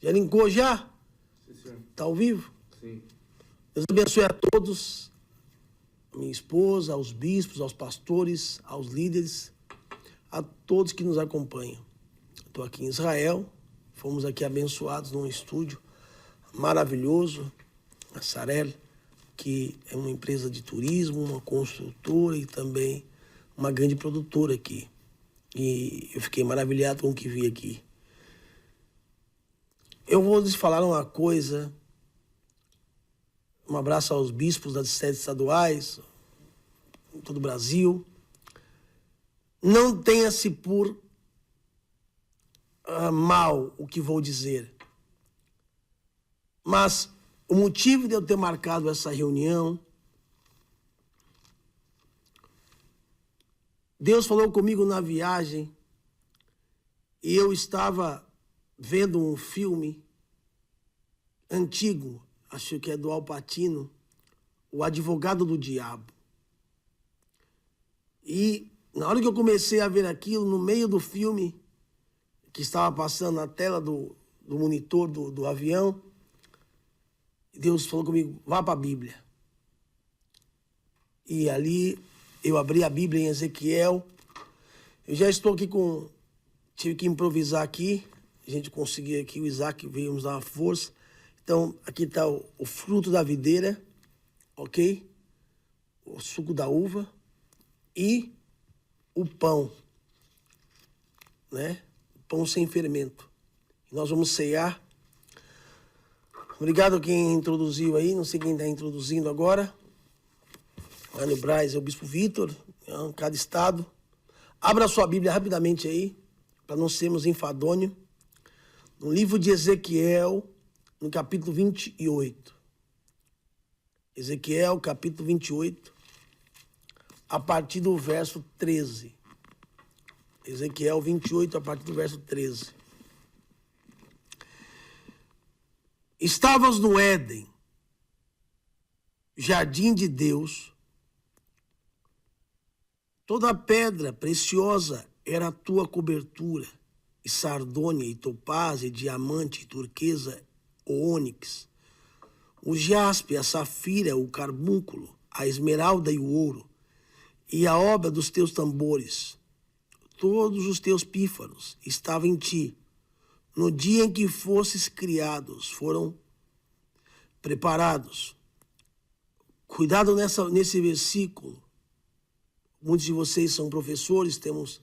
Já linkou já? Sim, senhor. Tá ao vivo? Sim. Deus abençoe a todos, a minha esposa, aos bispos, aos pastores, aos líderes, a todos que nos acompanham. Estou aqui em Israel, fomos aqui abençoados num estúdio maravilhoso, a Sarel, que é uma empresa de turismo, uma construtora e também uma grande produtora aqui. E eu fiquei maravilhado com o que vi aqui. Eu vou lhes falar uma coisa. Um abraço aos bispos das sedes estaduais, em todo o Brasil. Não tenha-se por mal o que vou dizer. Mas o motivo de eu ter marcado essa reunião, Deus falou comigo na viagem e eu estava vendo um filme antigo, acho que é do Al Pacino, O Advogado do Diabo. E na hora que eu comecei a ver aquilo, no meio do filme, que estava passando na tela do monitor do avião, Deus falou comigo, vá para a Bíblia. E ali eu abri a Bíblia em Ezequiel. Eu já estou aqui tive que improvisar aqui. A gente conseguiu aqui, o Isaac veio nos dar uma força. Então, aqui está o fruto da videira, ok? O suco da uva e o pão, né? Pão sem fermento. E nós vamos ceiar. Obrigado a quem introduziu aí, não sei quem está introduzindo agora. Ana Braz é o Bispo Vitor, cada estado. Abra sua Bíblia rapidamente aí, para não sermos enfadonhos. No livro de Ezequiel, no capítulo 28. Ezequiel, capítulo 28, a partir do verso 13. Ezequiel 28, a partir do verso 13. Estavas no Éden, jardim de Deus. Toda pedra preciosa era a tua cobertura, e sardônia, e topázia, e diamante, e turquesa, o ônix, o jaspe, a safira, o carbúnculo, a esmeralda e o ouro, e a obra dos teus tambores. Todos os teus pífaros estavam em ti. No dia em que fosses criados, foram preparados. Cuidado nesse versículo. Muitos de vocês são professores, temos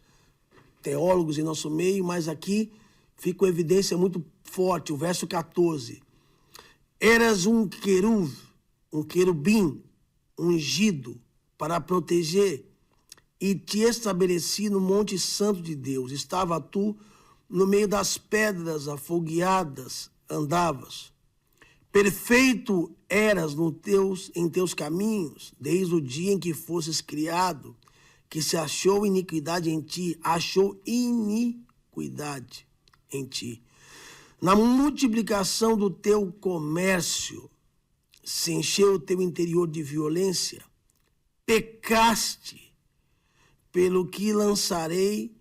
teólogos em nosso meio, mas aqui fica uma evidência muito forte, o verso 14. Eras um querubim, ungido para proteger, e te estabeleci no monte santo de Deus. Estava tu no meio das pedras afogueadas, andavas. Perfeito eras em teus caminhos, desde o dia em que fosses criado, que se achou iniquidade em ti, Na multiplicação do teu comércio, se encheu o teu interior de violência, pecaste, pelo que lançarei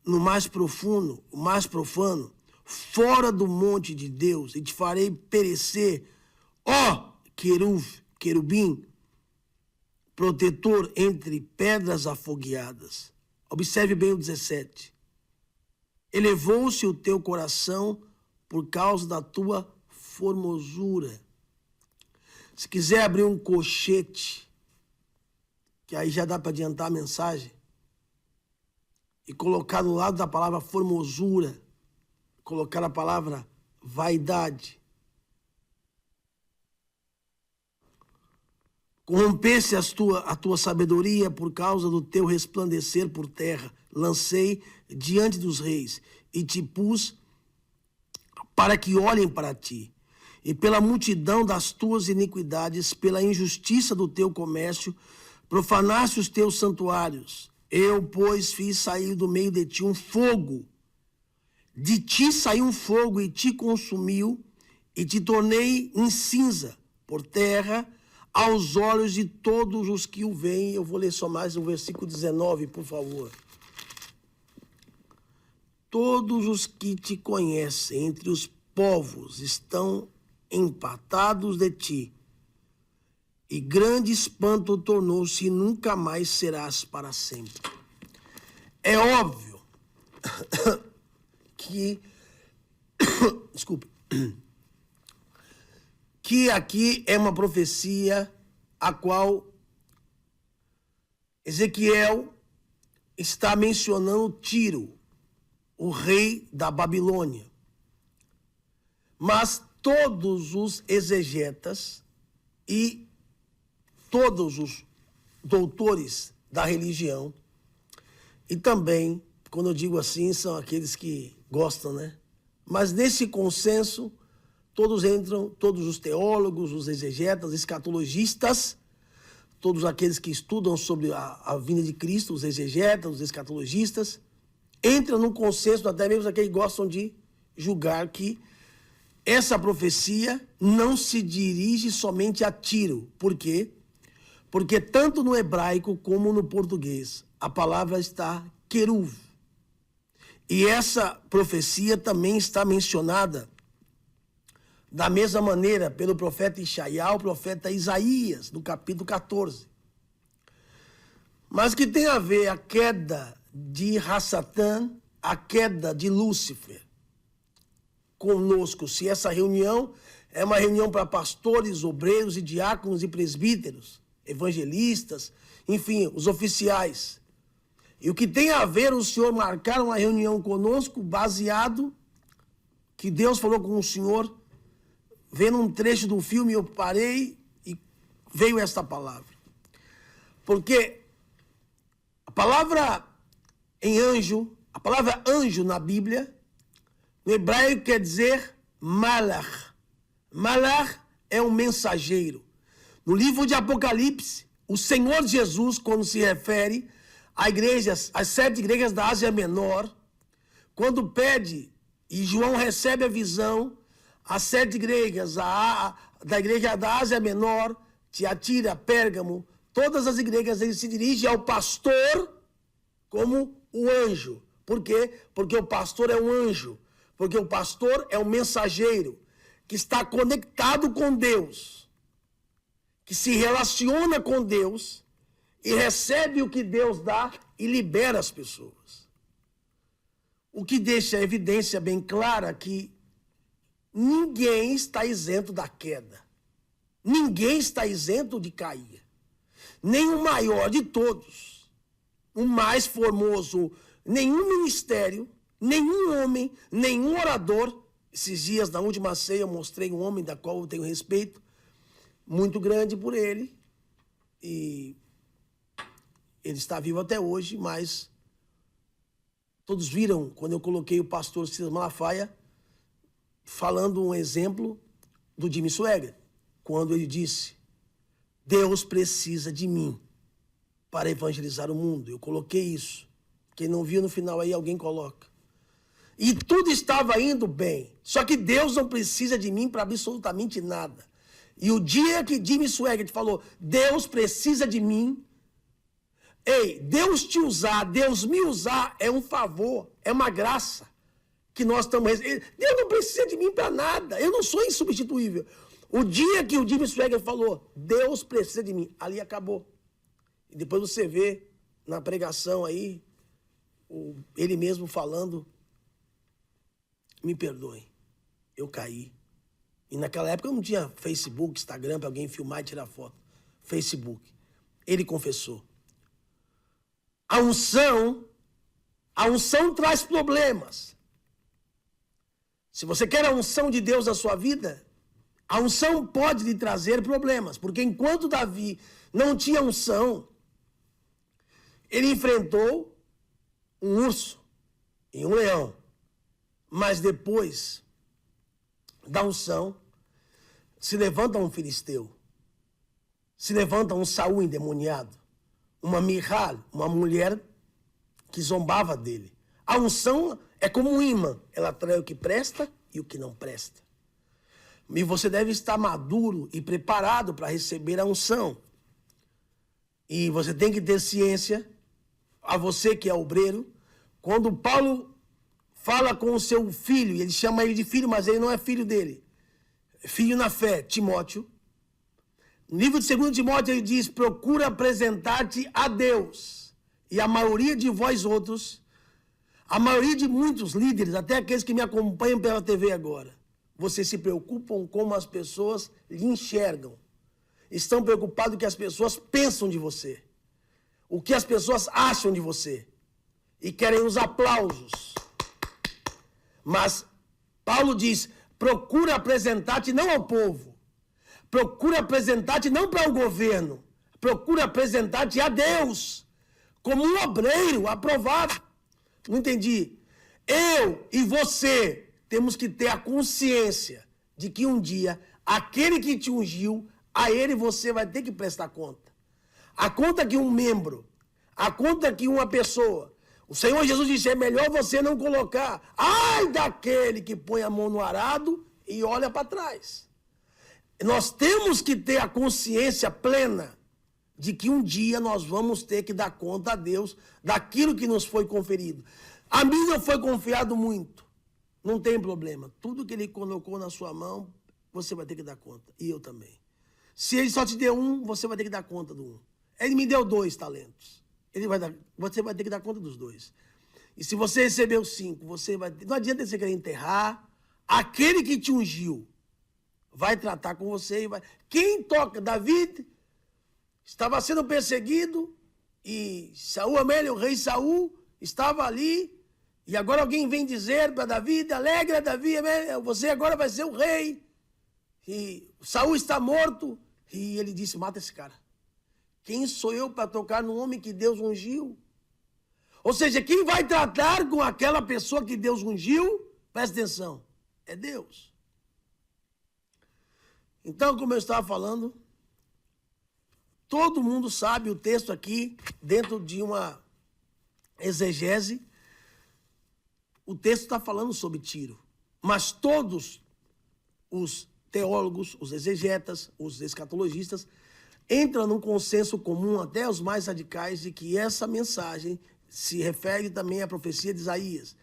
no mais profundo, o mais profano, fora do monte de Deus, e te farei perecer, ó querubim, protetor entre pedras afogueadas. Observe bem o 17. Elevou-se o teu coração por causa da tua formosura. Se quiser abrir um colchete, que aí já dá para adiantar a mensagem, e colocar do lado da palavra formosura, colocar a palavra vaidade. Corrompesse a tua sabedoria por causa do teu resplandecer por terra. Lancei diante dos reis e te pus para que olhem para ti. E pela multidão das tuas iniquidades, pela injustiça do teu comércio, profanaste os teus santuários. Eu, pois, fiz sair do meio de ti um fogo. De ti saiu um fogo e te consumiu, e te tornei em cinza por terra, aos olhos de todos os que o veem. Eu vou ler só mais o versículo 19, por favor. Todos os que te conhecem, entre os povos estão empatados de ti, e grande espanto tornou-se e nunca mais serás para sempre. É óbvio que, desculpe, que aqui é uma profecia a qual Ezequiel está mencionando Tiro, o rei da Babilônia. Mas todos os exegetas e todos os doutores da religião, e também, quando eu digo assim, são aqueles que gostam, né? Mas nesse consenso, todos entram, todos os teólogos, os exegetas, escatologistas, todos aqueles que estudam sobre a vinda de Cristo, os exegetas, os escatologistas, entram num consenso, até mesmo aqueles que gostam de julgar que essa profecia não se dirige somente a Tiro. Por quê? Porque tanto no hebraico como no português, a palavra está queruv. E essa profecia também está mencionada da mesma maneira pelo profeta Ishaiah, o profeta Isaías, no capítulo 14. Mas que tem a ver a queda de Hassatã, a queda de Lúcifer conosco, se essa reunião é uma reunião para pastores, obreiros e diáconos e presbíteros, evangelistas, enfim, os oficiais. E o que tem a ver o senhor marcar uma reunião conosco baseado que Deus falou com o senhor, vendo um trecho do filme, eu parei e veio esta palavra. Porque a palavra em anjo, a palavra anjo na Bíblia, no hebraico quer dizer malach. Malach é um mensageiro. No livro de Apocalipse, o Senhor Jesus, quando se refere a igrejas, às 7 igrejas da Ásia Menor, quando pede, e João recebe a visão, as 7 igrejas, da igreja da Ásia Menor, Tiatira, Pérgamo, todas as igrejas, ele se dirige ao pastor como o anjo. Por quê? Porque o pastor é um anjo. Porque o pastor é um mensageiro que está conectado com Deus, que se relaciona com Deus e recebe o que Deus dá e libera as pessoas. O que deixa a evidência bem clara que ninguém está isento da queda. Ninguém está isento de cair. Nem o maior de todos, o mais formoso, nenhum ministério, nenhum homem, nenhum orador. Esses dias, na última ceia, eu mostrei um homem da qual eu tenho respeito muito grande por ele. E ele está vivo até hoje, mas todos viram quando eu coloquei o pastor Silas Malafaia falando um exemplo do Jimmy Swaggart, quando ele disse: Deus precisa de mim para evangelizar o mundo. Eu coloquei isso. Quem não viu no final aí, alguém coloca. E tudo estava indo bem. Só que Deus não precisa de mim para absolutamente nada. E o dia que Jimmy Swaggart falou, Deus precisa de mim. Ei, Deus te usar, Deus me usar é um favor, é uma graça que nós estamos recebendo. Deus não precisa de mim para nada. Eu não sou insubstituível. O dia que o Jimmy Swaggart falou, Deus precisa de mim, ali acabou. E depois você vê na pregação aí, ele mesmo falando, me perdoem, eu caí. E naquela época não tinha Facebook, Instagram para alguém filmar e tirar foto. Facebook. Ele confessou. A unção traz problemas. Se você quer a unção de Deus na sua vida, a unção pode lhe trazer problemas. Porque enquanto Davi não tinha unção, ele enfrentou um urso e um leão. Mas depois da unção, se levanta um filisteu, se levanta um Saul endemoniado, uma Michal, uma mulher que zombava dele. A unção é como um imã, ela atrai o que presta e o que não presta. E você deve estar maduro e preparado para receber a unção. E você tem que ter ciência, a você que é obreiro, quando Paulo fala com o seu filho, e ele chama ele de filho, mas ele não é filho dele. Filho na fé, Timóteo. No livro de 2 Timóteo ele diz, procura apresentar-te a Deus. E a maioria de vós outros, a maioria de muitos líderes, até aqueles que me acompanham pela TV agora, vocês se preocupam como as pessoas lhe enxergam. Estão preocupados com o que as pessoas pensam de você. O que as pessoas acham de você. E querem os aplausos. Mas Paulo diz, procura apresentar-te não ao povo. Procura apresentar-te não para o governo. Procura apresentar-te a Deus. Como um obreiro aprovado. Não entendi. Eu e você temos que ter a consciência de que um dia, aquele que te ungiu, a ele você vai ter que prestar conta. A conta que um membro, a conta que uma pessoa, o Senhor Jesus disse, é melhor você não colocar. Ai daquele que põe a mão no arado e olha para trás. Nós temos que ter a consciência plena de que um dia nós vamos ter que dar conta a Deus daquilo que nos foi conferido. A mim não foi confiado muito. Não tem problema. Tudo que ele colocou na sua mão, você vai ter que dar conta. E eu também. Se ele só te deu um, você vai ter que dar conta do um. Ele me deu 2 talentos. Você vai ter que dar conta dos 2. E se você recebeu 5, você vai ter... Não adianta você querer enterrar. Aquele que te ungiu vai tratar com você. Quem toca? David estava sendo perseguido e Saul, o rei Saul, estava ali. E agora alguém vem dizer para Davi, alegra Davi, você agora vai ser o rei. E Saul está morto. E ele disse, mata esse cara. Quem sou eu para tocar no homem que Deus ungiu? Ou seja, quem vai tratar com aquela pessoa que Deus ungiu, presta atenção, é Deus. Então, como eu estava falando, todo mundo sabe o texto aqui, dentro de uma exegese, o texto está falando sobre Tiro. Mas todos os teólogos, os exegetas, os escatologistas, entram num consenso comum, até os mais radicais, de que essa mensagem se refere também à profecia de Isaías.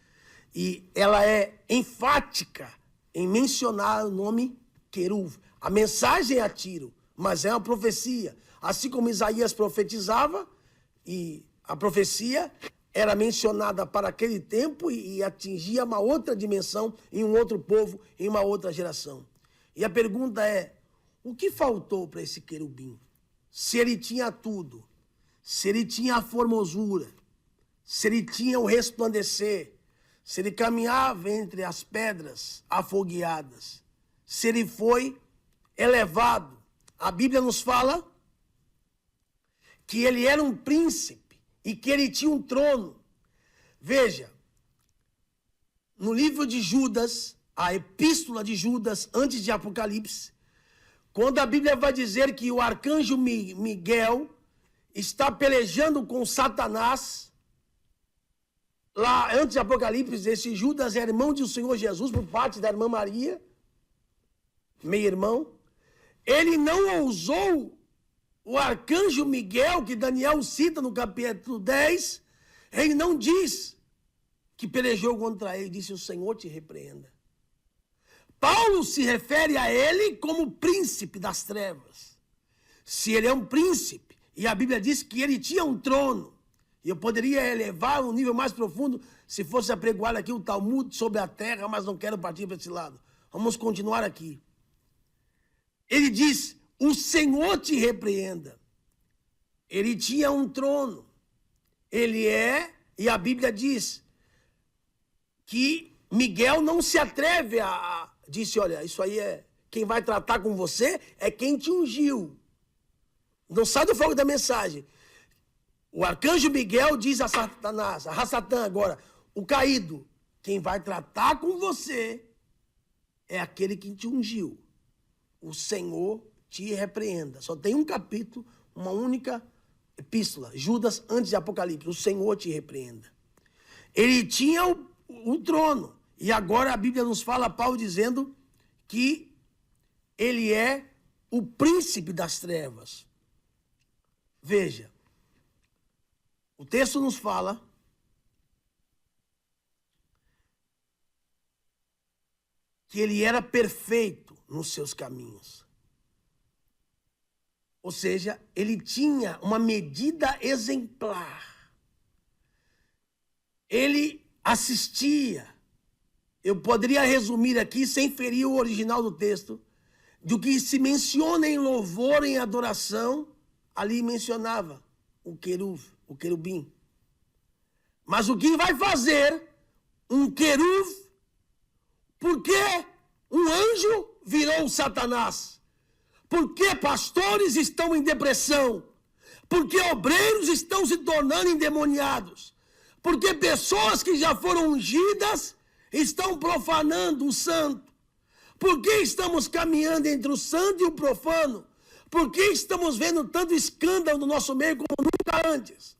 E ela é enfática em mencionar o nome Querub. A mensagem é a Tiro, mas é uma profecia. Assim como Isaías profetizava, e a profecia era mencionada para aquele tempo e atingia uma outra dimensão em um outro povo, em uma outra geração. E a pergunta é, o que faltou para esse querubim? Se ele tinha tudo, se ele tinha a formosura, se ele tinha o resplandecer, se ele caminhava entre as pedras afogueadas, se ele foi elevado. A Bíblia nos fala que ele era um príncipe e que ele tinha um trono. Veja, no livro de Judas, a epístola de Judas, antes de Apocalipse, quando a Bíblia vai dizer que o arcanjo Miguel está pelejando com Satanás, lá antes de Apocalipse, esse Judas é irmão do Senhor Jesus por parte da irmã Maria, meio-irmão. Ele não ousou, o arcanjo Miguel, que Daniel cita no capítulo 10, ele não diz que pelejou contra ele, disse, o Senhor te repreenda. Paulo se refere a ele como príncipe das trevas. Se ele é um príncipe, e a Bíblia diz que ele tinha um trono, e eu poderia elevar um nível mais profundo se fosse apregoar aqui o Talmud sobre a terra, mas não quero partir para esse lado. Vamos continuar aqui. Ele diz, o Senhor te repreenda. Ele tinha um trono. Ele é, e a Bíblia diz que Miguel não se atreve disse, olha, isso aí é, quem vai tratar com você é quem te ungiu. Não sai do fogo da mensagem. O arcanjo Miguel diz a Satanás, a Satã agora, o caído, quem vai tratar com você é aquele que te ungiu. O Senhor te repreenda. Só tem um capítulo, uma única epístola, Judas antes de Apocalipse, o Senhor te repreenda. Ele tinha o trono. E agora a Bíblia nos fala, Paulo dizendo que ele é o príncipe das trevas. Veja, o texto nos fala que ele era perfeito nos seus caminhos. Ou seja, ele tinha uma medida exemplar. Ele assistia. Eu poderia resumir aqui, sem ferir o original do texto, do que se menciona em louvor, em adoração, ali mencionava o querubim. Mas o que vai fazer um querub? Porque um anjo virou Satanás? Porque pastores estão em depressão? Porque obreiros estão se tornando endemoniados? Porque pessoas que já foram ungidas estão profanando o santo? Por que estamos caminhando entre o santo e o profano? Por que estamos vendo tanto escândalo no nosso meio como nunca antes?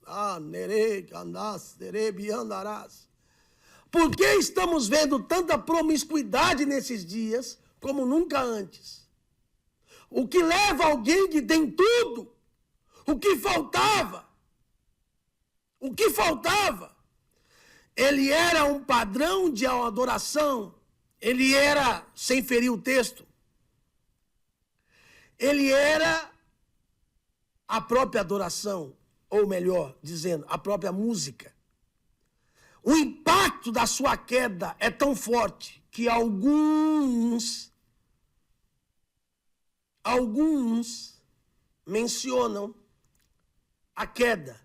Por que estamos vendo tanta promiscuidade nesses dias como nunca antes? O que leva alguém que tem tudo? O que faltava? O que faltava? Ele era um padrão de adoração. Ele era, sem ferir o texto, ele era a própria adoração, ou melhor dizendo, a própria música. O impacto da sua queda é tão forte que alguns mencionam a queda.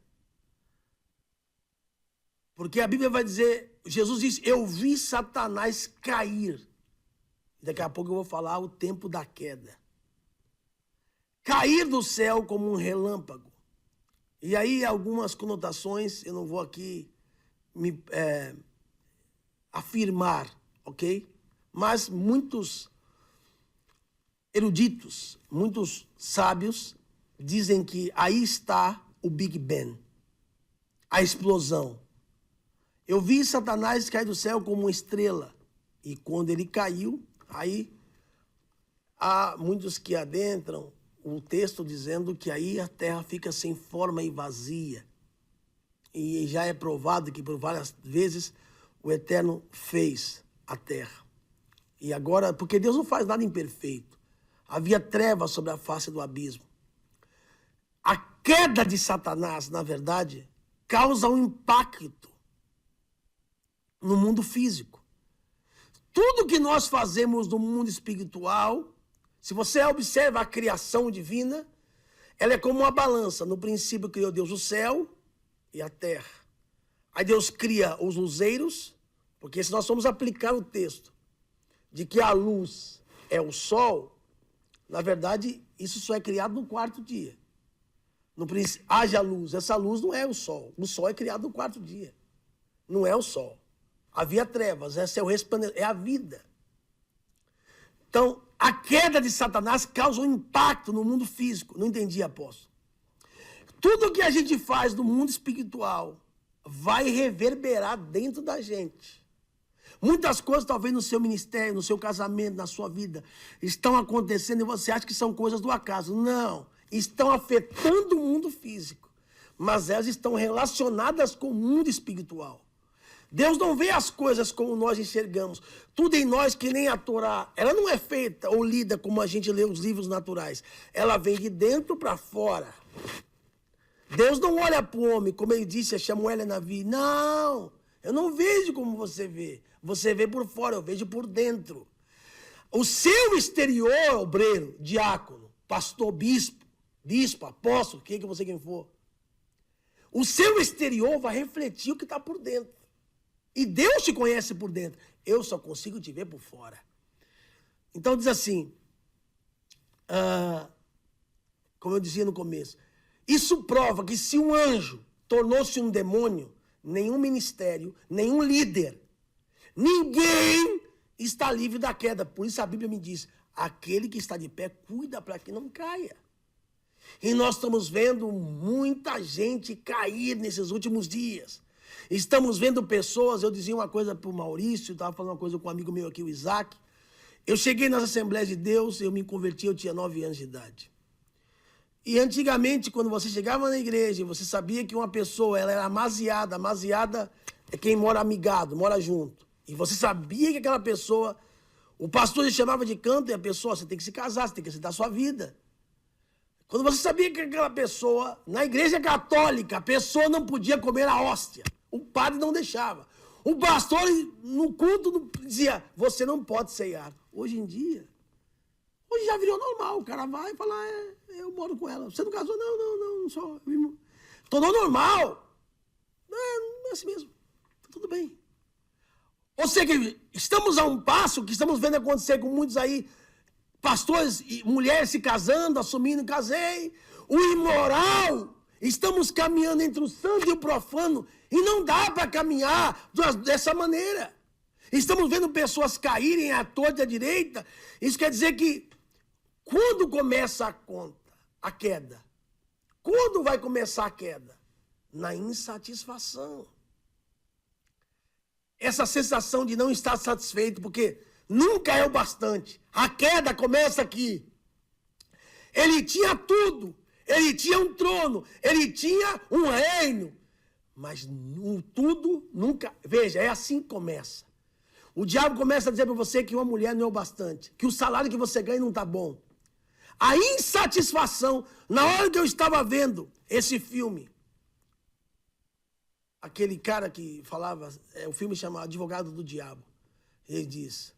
Porque a Bíblia vai dizer, Jesus diz, eu vi Satanás cair. Daqui a pouco eu vou falar o tempo da queda. Cair do céu como um relâmpago. E aí algumas conotações, eu não vou aqui me afirmar, ok? Mas muitos eruditos, muitos sábios, dizem que aí está o Big Bang, a explosão. Eu vi Satanás cair do céu como uma estrela. E quando ele caiu, aí há muitos que adentram o texto dizendo que aí a terra fica sem forma e vazia. E já é provado que por várias vezes o Eterno fez a terra. E agora, porque Deus não faz nada imperfeito. Havia trevas sobre a face do abismo. A queda de Satanás, na verdade, causa um impacto no mundo físico. Tudo que nós fazemos no mundo espiritual, se você observa a criação divina, ela é como uma balança. No princípio criou Deus o céu e a terra. Aí Deus cria os luzeiros, porque se nós formos aplicar o texto de que a luz é o sol, na verdade, isso só é criado no quarto dia. No princípio, haja luz. Essa luz não é o sol. O sol é criado no quarto dia. Não é o sol. Havia trevas, essa é a vida. Então, a queda de Satanás causa um impacto no mundo físico. Não entendi, apóstolo. Tudo que a gente faz no mundo espiritual vai reverberar dentro da gente. Muitas coisas, talvez no seu ministério, no seu casamento, na sua vida, estão acontecendo e você acha que são coisas do acaso. Não, estão afetando o mundo físico, mas elas estão relacionadas com o mundo espiritual. Deus não vê as coisas como nós enxergamos. Tudo em nós, que nem a Torá, ela não é feita ou lida como a gente lê os livros naturais. Ela vem de dentro para fora. Deus não olha para o homem, como ele disse a Samuel e Navi. Não, eu não vejo como você vê. Você vê por fora, eu vejo por dentro. O seu exterior, obreiro, diácono, pastor, bispo, apóstolo, quem for. O seu exterior vai refletir o que está por dentro. E Deus te conhece por dentro. Eu só consigo te ver por fora. Então diz assim, como eu dizia no começo, isso prova que se um anjo tornou-se um demônio, nenhum ministério, nenhum líder, ninguém está livre da queda. Por isso a Bíblia me diz, aquele que está de pé, cuida para que não caia. E nós estamos vendo muita gente cair nesses últimos dias. Estamos vendo pessoas, eu dizia uma coisa para o Maurício, estava falando uma coisa com um amigo meu aqui, o Isaac. Eu cheguei nas Assembleias de Deus, eu me converti, eu tinha 9 anos de idade. E antigamente, quando você chegava na igreja, você sabia que uma pessoa ela era amaziada. Amaziada é quem mora amigado, mora junto. E você sabia que aquela pessoa, O pastor chamava de canto e a pessoa, você tem que se casar, você tem que aceitar a sua vida. Quando você sabia que aquela pessoa, na igreja católica, a pessoa não podia comer a hóstia. O padre não deixava. O pastor, no culto, dizia, você não pode ceiar. Hoje em dia, hoje já virou normal. O cara vai e fala, eu moro com ela. Você não casou? Não sou. Tornou normal. Não é assim mesmo. Tá tudo bem. Ou seja, estamos a um passo que estamos vendo acontecer com muitos aí, pastores e mulheres se casando, assumindo, casei. O imoral, estamos caminhando entre o santo e o profano e não dá para caminhar dessa maneira. Estamos vendo pessoas caírem à torta e à direita. Isso quer dizer que quando começa a conta, a queda? Quando vai começar a queda? Na insatisfação. Essa sensação de não estar satisfeito, porque nunca é o bastante. A queda começa aqui. Ele tinha tudo. Ele tinha um trono. Ele tinha um reino. Mas o tudo nunca... Veja, é assim que começa. O diabo começa a dizer para você que uma mulher não é o bastante. Que o salário que você ganha não está bom. A insatisfação, na hora que eu estava vendo esse filme, aquele cara que falava, o filme chama Advogado do Diabo, ele diz,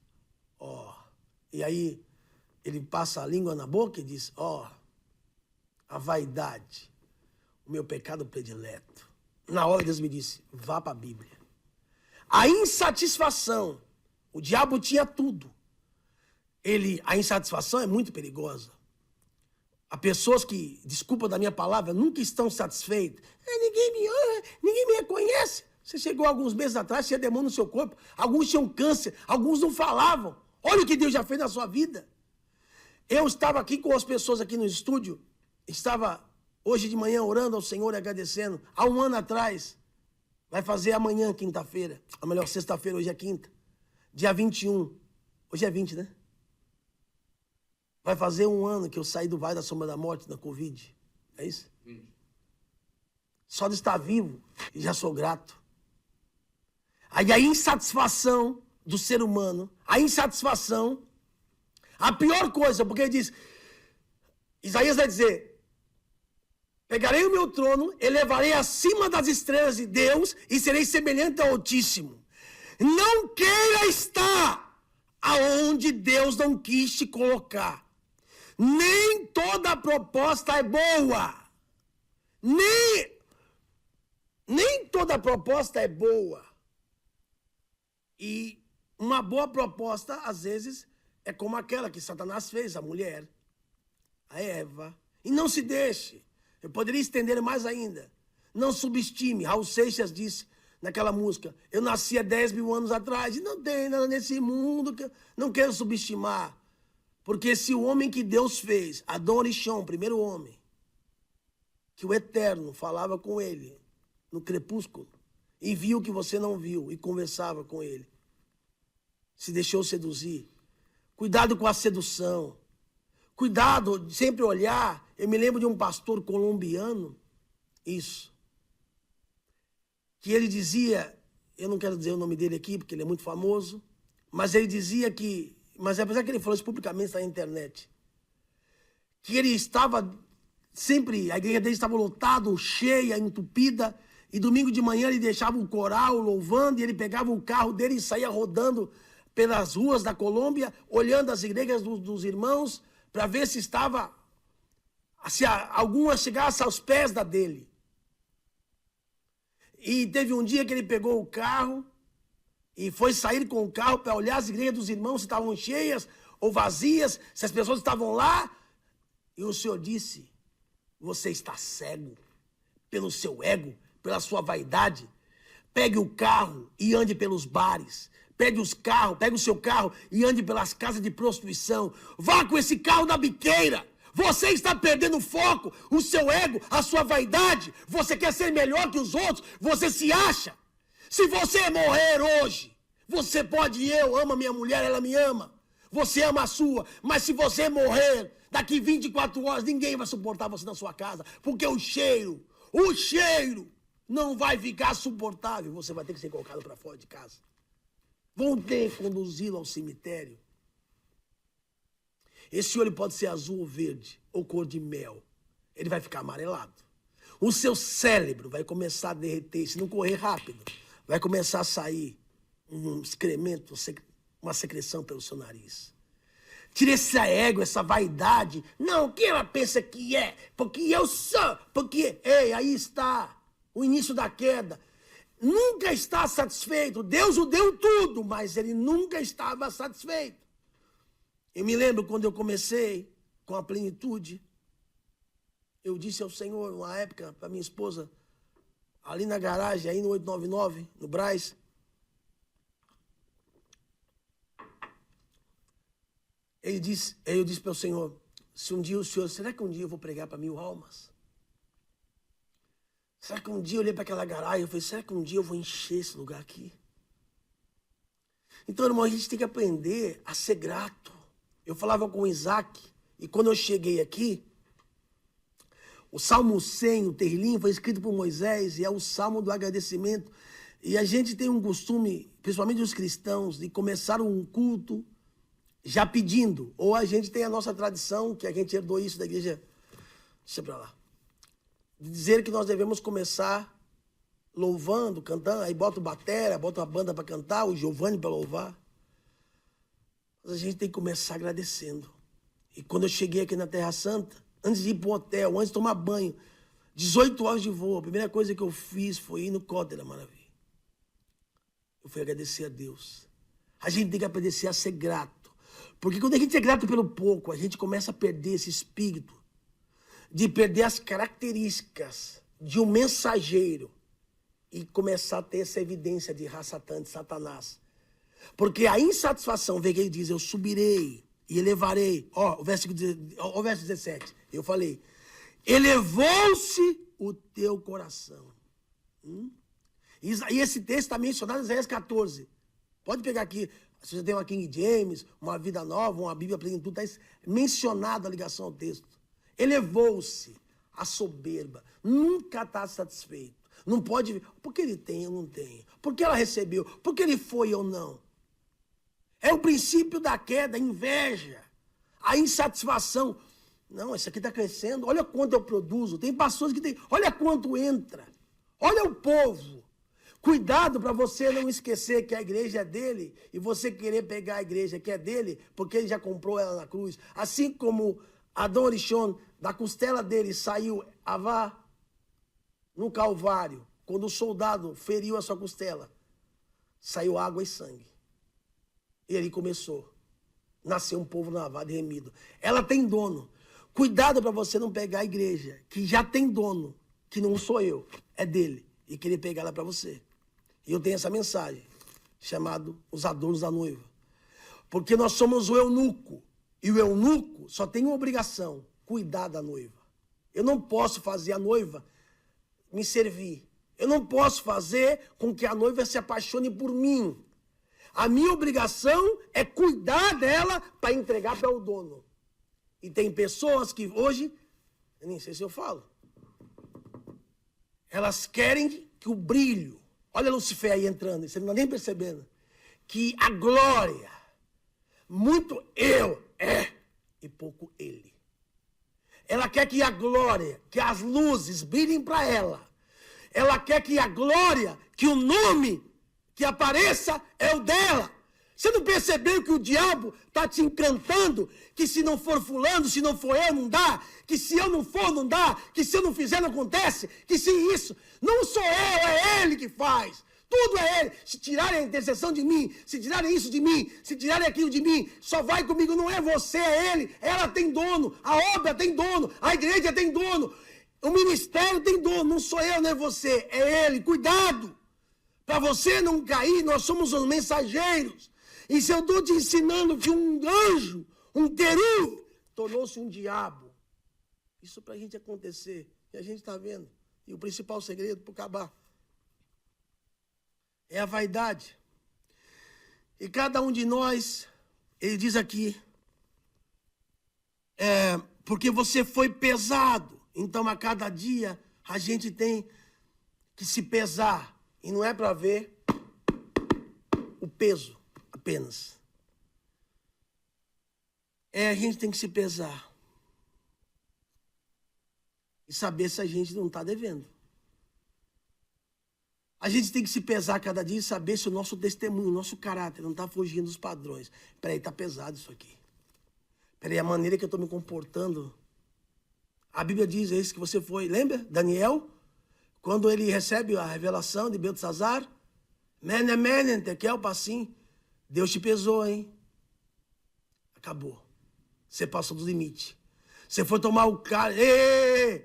e aí ele passa a língua na boca e diz, a vaidade, o meu pecado predileto. Na hora Deus me disse, vá para a Bíblia. A insatisfação, o diabo tinha tudo. A insatisfação é muito perigosa. Há pessoas que, desculpa da minha palavra, nunca estão satisfeitas. Ninguém me ama, ninguém me reconhece. Você chegou alguns meses atrás, tinha demônio no seu corpo. Alguns tinham câncer, alguns não falavam. Olha o que Deus já fez na sua vida. Eu estava aqui com as pessoas aqui no estúdio. Estava hoje de manhã orando ao Senhor e agradecendo. Há um ano atrás, vai fazer amanhã, quinta-feira. Ou melhor, sexta-feira, hoje é quinta. Dia 21. Hoje é 20, né? Vai fazer um ano que eu saí do Vale da Sombra da Morte, da Covid. É isso? Só de estar vivo, já sou grato. Aí a insatisfação do ser humano, a insatisfação, a pior coisa, porque ele diz, Isaías vai dizer, pegarei o meu trono, elevarei acima das estrelas de Deus e serei semelhante ao Altíssimo. Não queira estar aonde Deus não quis te colocar. Nem toda proposta é boa. Nem toda proposta é boa. E uma boa proposta, às vezes, é como aquela que Satanás fez, a mulher, a Eva. E não se deixe. Eu poderia estender mais ainda. Não subestime. Raul Seixas disse naquela música, eu nasci há 10 mil anos atrás e não tem nada nesse mundo que eu não quero subestimar. Porque se o homem que Deus fez, Adão Orixão, o primeiro homem, que o Eterno falava com ele no crepúsculo, e viu o que você não viu, e conversava com ele, se deixou seduzir. Cuidado com a sedução. Cuidado de sempre olhar. Eu me lembro de um pastor colombiano, que ele dizia, eu não quero dizer o nome dele aqui, porque ele é muito famoso, mas ele dizia que, mas apesar que ele falou isso publicamente na internet, que ele estava sempre, a igreja dele estava lotada, cheia, entupida, e domingo de manhã ele deixava o coral louvando, e ele pegava o carro dele e saía rodando pelas ruas da Colômbia, olhando as igrejas dos irmãos, para ver se alguma chegasse aos pés da dele. E teve um dia que ele pegou o carro e foi sair com o carro para olhar as igrejas dos irmãos se estavam cheias ou vazias, se as pessoas estavam lá. E o Senhor disse, você está cego pelo seu ego, pela sua vaidade. Pegue o carro e ande pelos bares. Pegue o seu carro e ande pelas casas de prostituição. Vá com esse carro na biqueira. Você está perdendo o foco, o seu ego, a sua vaidade. Você quer ser melhor que os outros, você se acha. Se você morrer hoje, você pode, eu amo a minha mulher, ela me ama. Você ama a sua, mas se você morrer, daqui 24 horas, ninguém vai suportar você na sua casa. Porque o cheiro não vai ficar suportável. Você vai ter que ser colocado para fora de casa. Vão ter que conduzi-lo ao cemitério. Esse olho pode ser azul ou verde, ou cor de mel. Ele vai ficar amarelado. O seu cérebro vai começar a derreter, se não correr rápido, vai começar a sair um excremento, uma secreção pelo seu nariz. Tira esse ego, essa vaidade. Não, o que ela pensa que é? Porque eu sou, porque... Ei, aí está o início da queda. Nunca está satisfeito. Deus o deu tudo, mas ele nunca estava satisfeito. Eu me lembro quando eu comecei com a plenitude, eu disse ao Senhor, uma época, para minha esposa, ali na garagem, aí no 899, no Brás, eu disse para o Senhor, se um dia o Senhor, será que um dia eu vou pregar para 1000 almas? Será que um dia eu olhei para aquela garagem e falei, será que um dia eu vou encher esse lugar aqui? Então, irmão, a gente tem que aprender a ser grato. Eu falava com o Isaac, e quando eu cheguei aqui, o Salmo 100, o Terlim, foi escrito por Moisés, e é o Salmo do agradecimento. E a gente tem um costume, principalmente os cristãos, de começar um culto já pedindo. Ou a gente tem a nossa tradição, que a gente herdou isso da igreja, deixa pra lá, de dizer que nós devemos começar louvando, cantando, aí bota o batera, bota uma banda para cantar, o Giovanni para louvar. Mas a gente tem que começar agradecendo. E quando eu cheguei aqui na Terra Santa, antes de ir para o hotel, antes de tomar banho, 18 horas de voo, a primeira coisa que eu fiz foi ir no Cótera Maravilha. Eu fui agradecer a Deus. A gente tem que aprender a ser grato. Porque quando a gente é grato pelo pouco, a gente começa a perder esse espírito de perder as características de um mensageiro e começar a ter essa evidência de Rassatã, de Satanás. Porque a insatisfação, vê que ele diz, eu subirei e elevarei. Ó, o verso 17, eu falei, elevou-se o teu coração. E esse texto está mencionado em Isaías 14. Pode pegar aqui, se você tem uma King James, uma Vida Nova, uma Bíblia Plenitude, está mencionada a ligação ao texto. Elevou-se a soberba, nunca está satisfeito. Não pode ver, porque ele tem, eu não tenho. Porque ela recebeu, porque ele foi, eu não. É o princípio da queda, a inveja, a insatisfação. Não, isso aqui está crescendo, olha quanto eu produzo. Tem pastores que tem, olha quanto entra. Olha o povo. Cuidado para você não esquecer que a igreja é dele e você querer pegar a igreja que é dele, porque ele já comprou ela na cruz. Assim como Adão Orishon, da costela dele saiu Avá no Calvário, quando o soldado feriu a sua costela, saiu água e sangue. E ali começou. Nasceu um povo na Avá remido. Ela tem dono. Cuidado para você não pegar a igreja, que já tem dono, que não sou eu, é dele, e querer pegar ela para você. E eu tenho essa mensagem, chamado Os Adornos da Noiva. Porque nós somos o eunuco. E o eunuco só tem uma obrigação, cuidar da noiva. Eu não posso fazer a noiva me servir. Eu não posso fazer com que a noiva se apaixone por mim. A minha obrigação é cuidar dela para entregar para o dono. E tem pessoas que hoje, eu nem sei se eu falo, elas querem que o brilho, olha Lucifer aí entrando, você não está nem percebendo, que a glória, muito eu é e pouco ele. Ela quer que a glória, que as luzes brilhem para ela. Ela quer que a glória, que o nome que apareça é o dela. Você não percebeu que o diabo está te encantando? Que se não for fulano, se não for eu, não dá? Que se eu não for, não dá? Que se eu não fizer, não acontece? Que se isso, não sou eu, é ele que faz. Tudo é ele. Se tirarem a intercessão de mim, se tirarem isso de mim, se tirarem aquilo de mim, só vai comigo, não é você, é ele. Ela tem dono, a obra tem dono, a igreja tem dono, o ministério tem dono, não sou eu, não é você, é ele. Cuidado, para você não cair, nós somos os mensageiros. E se eu estou te ensinando que um anjo, um querub, tornou-se um diabo, isso para a gente acontecer, e a gente está vendo, e o principal segredo para acabar, é a vaidade. E cada um de nós, ele diz aqui, porque você foi pesado. Então, a cada dia, a gente tem que se pesar. E não é para ver o peso apenas. A gente tem que se pesar. E saber se a gente não está devendo. A gente tem que se pesar cada dia e saber se o nosso testemunho, o nosso caráter não está fugindo dos padrões. Peraí, está pesado isso aqui. Peraí, a maneira que eu estou me comportando. A Bíblia diz isso que você foi. Lembra? Daniel, quando ele recebe a revelação de Beltesazar. Mene, tekel, passim. Deus te pesou, hein? Acabou. Você passou do limite. Você foi tomar o cálice.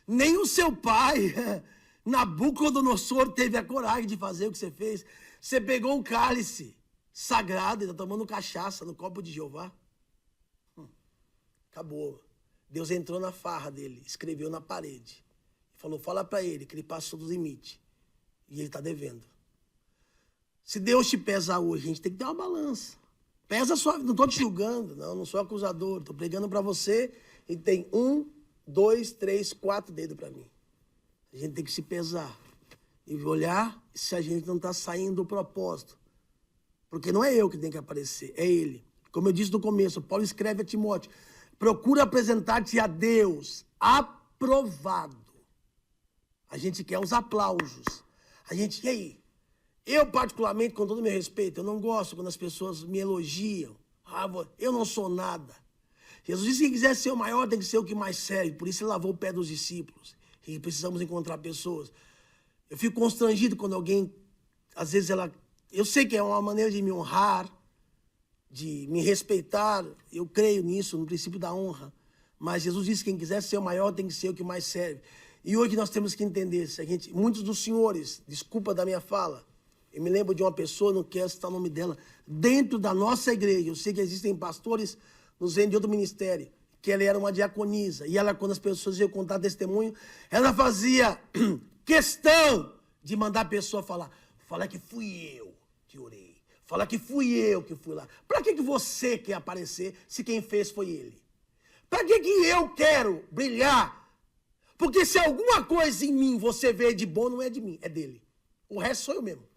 Nem o seu pai, Nabucodonosor, teve a coragem de fazer o que você fez. Você pegou um cálice sagrado e está tomando cachaça no copo de Jeová. Acabou. Deus entrou na farra dele, escreveu na parede. Falou, fala para ele que ele passou do limite. E ele está devendo. Se Deus te pesar hoje, a gente tem que ter uma balança. Pesa só, não estou te julgando, não sou acusador. Estou pregando para você e tem 1, 2, 3, 4 dedos para mim. A gente tem que se pesar e olhar se a gente não está saindo do propósito. Porque não é eu que tem que aparecer, é ele. Como eu disse no começo, Paulo escreve a Timóteo, procura apresentar-te a Deus aprovado. A gente quer os aplausos. E aí? Eu, particularmente, com todo o meu respeito, eu não gosto quando as pessoas me elogiam. Eu não sou nada. Jesus disse que quem quiser ser o maior tem que ser o que mais serve. Por isso ele lavou o pé dos discípulos. E precisamos encontrar pessoas. Eu fico constrangido quando alguém, às vezes eu sei que é uma maneira de me honrar, de me respeitar. Eu creio nisso, no princípio da honra. Mas Jesus disse que quem quiser ser o maior tem que ser o que mais serve. E hoje nós temos que entender, muitos dos senhores, desculpa da minha fala, eu me lembro de uma pessoa, não quero citar o nome dela, dentro da nossa igreja, eu sei que existem pastores nos de outro ministério, que ela era uma diaconisa, e ela, quando as pessoas iam contar testemunho, ela fazia questão de mandar a pessoa falar que fui eu que orei, falar que fui eu que fui lá. Para que você quer aparecer se quem fez foi ele? Para que eu quero brilhar? Porque se alguma coisa em mim você vê de bom, não é de mim, é dele. O resto sou eu mesmo.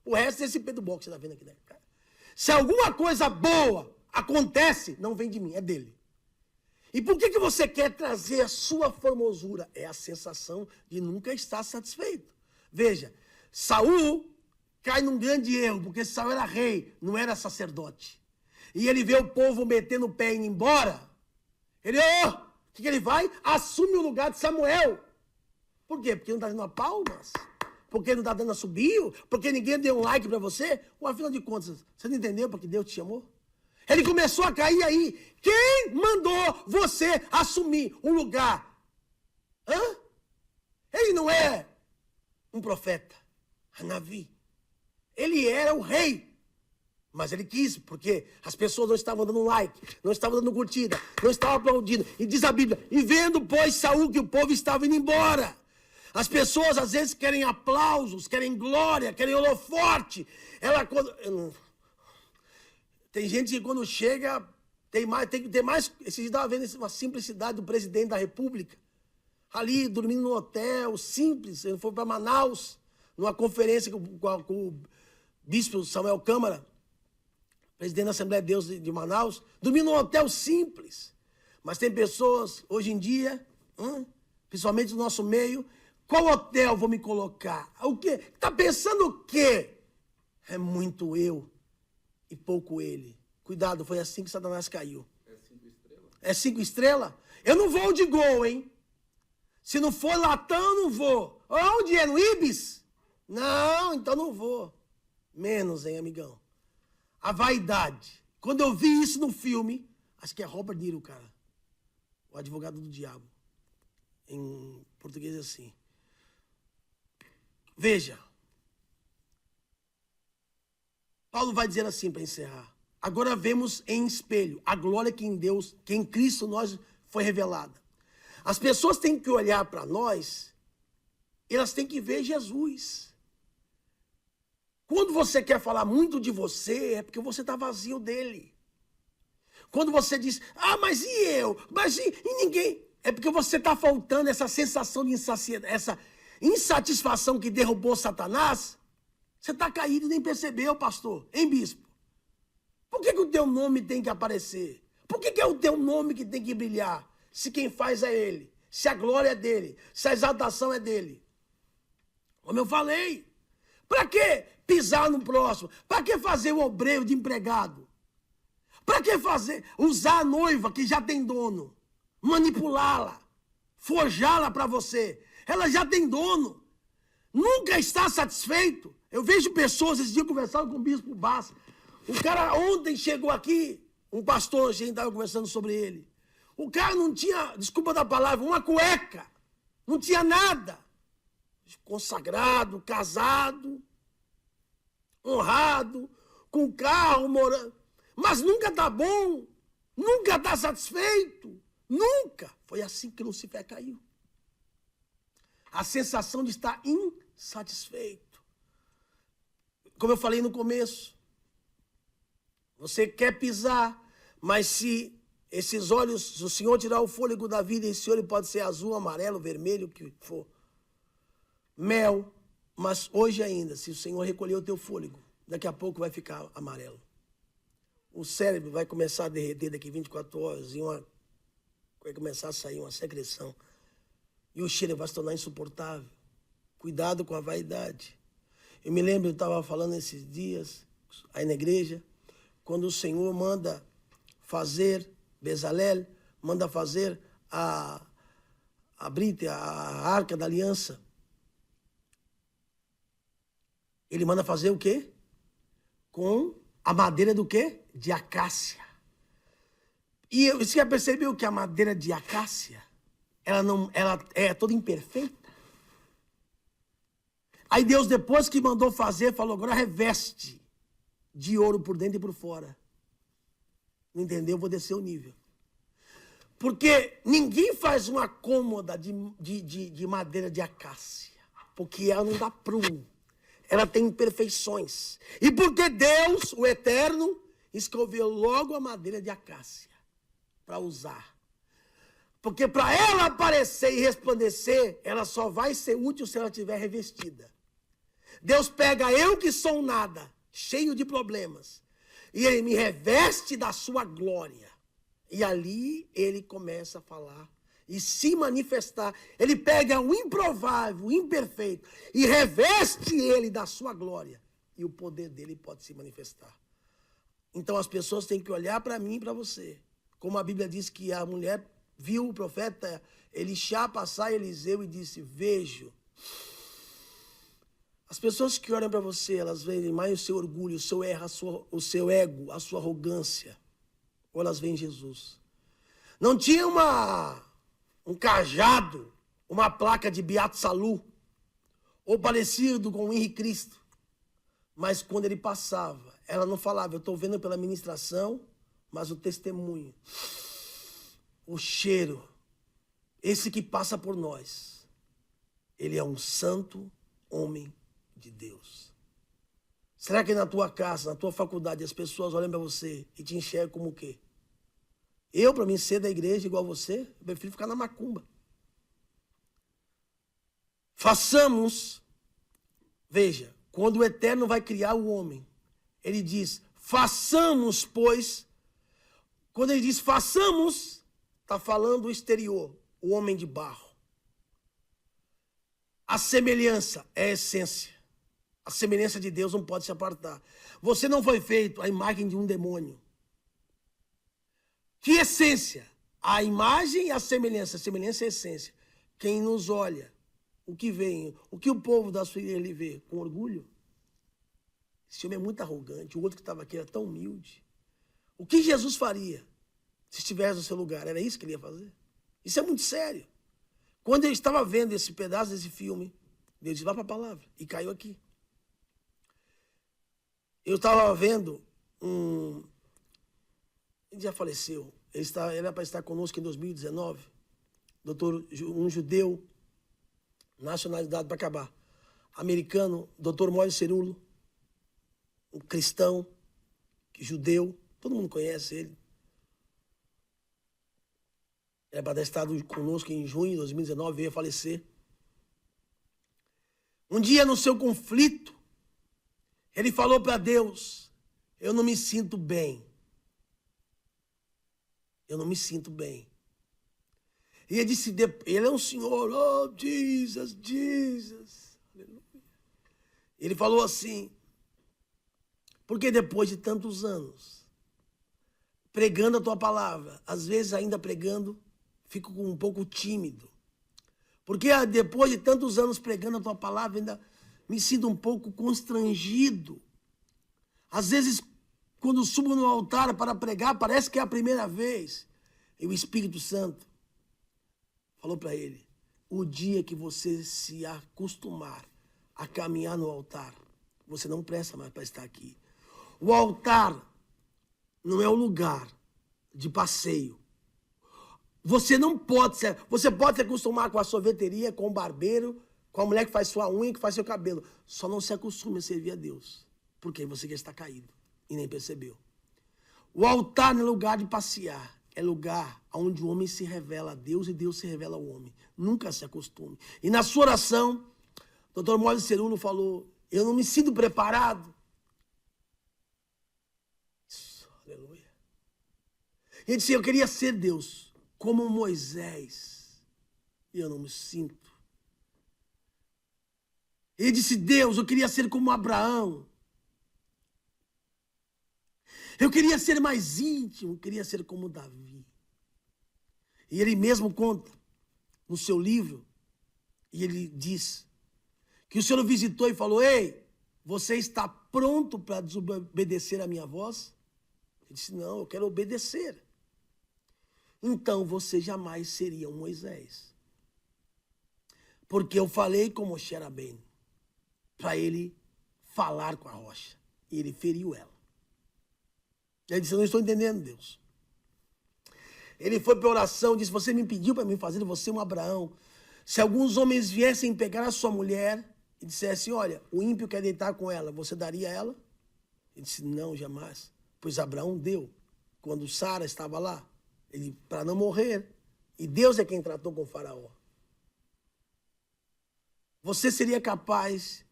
O resto é esse Pedro Box que você está vendo aqui, né, cara? Se alguma coisa boa acontece, não vem de mim, é dele. E por que você quer trazer a sua formosura? É a sensação de nunca estar satisfeito. Veja, Saul cai num grande erro, porque Saul era rei, não era sacerdote. E ele vê o povo metendo o pé e indo embora. Ele, o que ele vai? Assume o lugar de Samuel. Por quê? Porque não está dando palmas? Porque não está dando assobio? Porque ninguém deu um like para você? Ou afinal de contas, você não entendeu porque Deus te chamou? Ele começou a cair aí. Quem mandou você assumir um lugar? Ele não é um profeta, Hanavi. Ele era o rei. Mas ele quis, porque as pessoas não estavam dando like, não estavam dando curtida, não estavam aplaudindo. E diz a Bíblia, e vendo, pois, Saul que o povo estava indo embora. As pessoas, às vezes, querem aplausos, querem glória, querem holoforte. Tem gente que quando chega, tem que ter mais... Esses dias estava vendo uma simplicidade do presidente da República. Ali, dormindo no hotel, simples. Ele foi para Manaus, numa conferência com o bispo Samuel Câmara, presidente da Assembleia de Deus de Manaus, dormindo num hotel simples. Mas tem pessoas, hoje em dia, principalmente no nosso meio, qual hotel vou me colocar? O quê? Está pensando o quê? É muito eu e pouco ele. Cuidado, foi assim que Satanás caiu. É 5 estrelas? É 5 estrelas? Eu não vou de Gol, hein? Se não for Latam, eu não vou. Onde é? No Ibis? Não, então não vou. Menos, hein, amigão? A vaidade. Quando eu vi isso no filme, acho que é Robert De Niro, cara. O advogado do diabo. Em português é assim. Veja. Paulo vai dizer assim para encerrar. Agora vemos em espelho a glória que em Deus, que em Cristo nós foi revelada. As pessoas têm que olhar para nós, elas têm que ver Jesus. Quando você quer falar muito de você, é porque você está vazio dele. Quando você diz, mas e eu? Mas e ninguém? É porque você está faltando essa sensação de insaciedade, essa insatisfação que derrubou Satanás. Você está caído e nem percebeu, pastor, hein, bispo? Por que o teu nome tem que aparecer? Por que é o teu nome que tem que brilhar? Se quem faz é Ele, se a glória é dEle, se a exaltação é dEle. Como eu falei, para que pisar no próximo? Para que fazer o obreiro de empregado? Para que usar a noiva que já tem dono, manipulá-la, forjá-la para você? Ela já tem dono, nunca está satisfeito. Eu vejo pessoas, esse dia conversando com o bispo Bass. O cara ontem chegou aqui, um pastor, a gente estava conversando sobre ele. O cara não tinha, desculpa da palavra, uma cueca, não tinha nada. Consagrado, casado, honrado, com carro, morando. Mas nunca está bom, nunca está satisfeito, nunca. Foi assim que Lucifer caiu. A sensação de estar insatisfeito. Como eu falei no começo, você quer pisar, mas se esses olhos, se o Senhor tirar o fôlego da vida, esse olho pode ser azul, amarelo, vermelho, o que for. Mel, mas hoje ainda, se o Senhor recolher o teu fôlego, daqui a pouco vai ficar amarelo. O cérebro vai começar a derreter daqui 24 horas e vai começar a sair uma secreção. E o cheiro vai se tornar insuportável. Cuidado com a vaidade. Eu me lembro, eu estava falando esses dias, aí na igreja, quando o Senhor manda fazer, Bezalel, manda fazer a Brita, a Arca da Aliança. Ele manda fazer o quê? Com a madeira do quê? De acácia. E você já percebeu que a madeira de acácia, ela é toda imperfeita? Aí Deus, depois que mandou fazer, falou, agora reveste de ouro por dentro e por fora. Não entendeu? Eu vou descer o nível. Porque ninguém faz uma cômoda de madeira de acácia, porque ela não dá prumo. Ela tem imperfeições. E porque Deus, o Eterno, escolheu logo a madeira de acácia para usar. Porque para ela aparecer e resplandecer, ela só vai ser útil se ela estiver revestida. Deus pega eu que sou nada, cheio de problemas, e Ele me reveste da sua glória. E ali Ele começa a falar e se manifestar. Ele pega o improvável, o imperfeito, e reveste ele da sua glória. E o poder dele pode se manifestar. Então as pessoas têm que olhar para mim e para você. Como a Bíblia diz que a mulher viu o profeta Elixá passar Eliseu e disse, vejo. As pessoas que olham para você, elas veem mais o seu orgulho, o seu ego, a sua arrogância. Ou elas veem Jesus. Não tinha um cajado, uma placa de Beato Salu, ou parecido com o Henrique Cristo. Mas quando ele passava, ela não falava, eu estou vendo pela ministração, mas o testemunho, o cheiro, esse que passa por nós, ele é um santo homem de Deus. Será que na tua casa, na tua faculdade, as pessoas olham para você e te enxergam como o quê? Eu, para mim, ser da igreja igual você, eu prefiro ficar na macumba. Façamos, veja, quando o Eterno vai criar o homem, ele diz, façamos, pois, quando ele diz façamos, está falando o exterior, o homem de barro. A semelhança é a essência. A semelhança de Deus não pode se apartar. Você não foi feito à imagem de um demônio. Que essência? A imagem e a semelhança. A semelhança é a essência. Quem nos olha, o que vem, o que o povo da sua ilha vê com orgulho? Esse homem é muito arrogante. O outro que estava aqui era tão humilde. O que Jesus faria se estivesse no seu lugar? Era isso que ele ia fazer? Isso é muito sério. Quando eu estava vendo esse pedaço desse filme, Deus disse, vá para a palavra. E caiu aqui. Eu estava vendo ele já faleceu. Ele era para estar conosco em 2019. Um judeu, nacionalidade para acabar, americano, Dr. Moisés Cerulo, um cristão, judeu, todo mundo conhece ele. Era para ter estado conosco em junho de 2019, veio a falecer. Um dia, no seu conflito, ele falou para Deus, eu não me sinto bem. Eu não me sinto bem. E ele disse, ele é um senhor, oh, Jesus, Jesus. Aleluia. Ele falou assim, porque depois de tantos anos, pregando a tua palavra, às vezes ainda pregando, fico um pouco tímido. Porque depois de tantos anos pregando a tua palavra, ainda me sinto um pouco constrangido. Às vezes, quando subo no altar para pregar, parece que é a primeira vez. E o Espírito Santo falou para ele, o dia que você se acostumar a caminhar no altar, você não presta mais para estar aqui. O altar não é um lugar de passeio. Você pode se acostumar com a sorveteria, com o barbeiro, com a mulher que faz sua unha, que faz seu cabelo. Só não se acostume a servir a Deus, porque você já está caído e nem percebeu. O altar não é lugar de passear, é lugar onde o homem se revela a Deus e Deus se revela ao homem. Nunca se acostume. E na sua oração, o Dr. Moisés Cerulo falou, eu não me sinto preparado. Aleluia. Ele disse, eu queria ser Deus, como Moisés, e eu não me sinto. Ele disse, Deus, eu queria ser como Abraão. Eu queria ser mais íntimo, eu queria ser como Davi. E ele mesmo conta no seu livro, e ele diz que o Senhor o visitou e falou, ei, você está pronto para desobedecer a minha voz? Ele disse, não, eu quero obedecer. Então você jamais seria um Moisés. Porque eu falei com Moshe Rabbeinu para ele falar com a rocha. E ele feriu ela. Ele disse, eu não estou entendendo, Deus. Ele foi para a oração, disse, você me pediu para me fazer você um Abraão. Se alguns homens viessem pegar a sua mulher e dissessem, olha, o ímpio quer deitar com ela, você daria a ela? Ele disse, não, jamais. Pois Abraão deu, quando Sara estava lá, para não morrer. E Deus é quem tratou com o faraó. Você seria capaz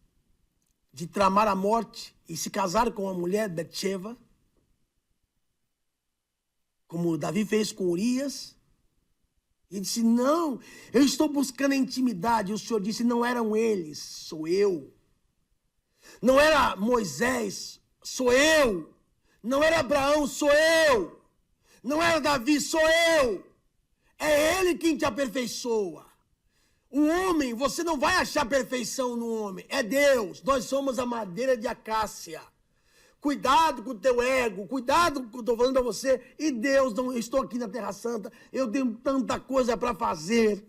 de tramar a morte e se casar com a mulher Betsheva, como Davi fez com Urias? E disse, não, eu estou buscando a intimidade. E o Senhor disse, não eram eles, sou eu. Não era Moisés, sou eu. Não era Abraão, sou eu. Não era Davi, sou eu. É ele quem te aperfeiçoa. O homem, você não vai achar perfeição no homem. É Deus. Nós somos a madeira de acácia. Cuidado com o teu ego. Cuidado com o que eu estou falando a você. E Deus, não, eu estou aqui na Terra Santa. Eu tenho tanta coisa para fazer.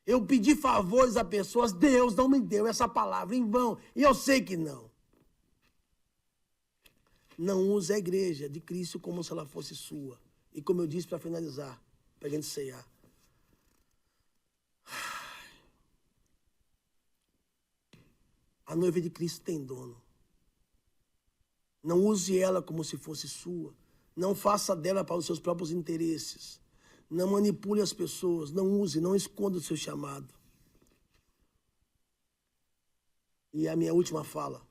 Eu pedi favores a pessoas. Deus não me deu essa palavra em vão. E eu sei que não. Não use a igreja de Cristo como se ela fosse sua. E como eu disse para finalizar, para a gente ceiar. A noiva de Cristo tem dono. Não use ela como se fosse sua. Não faça dela para os seus próprios interesses. Não manipule as pessoas. Não use, não esconda o seu chamado. E a minha última fala.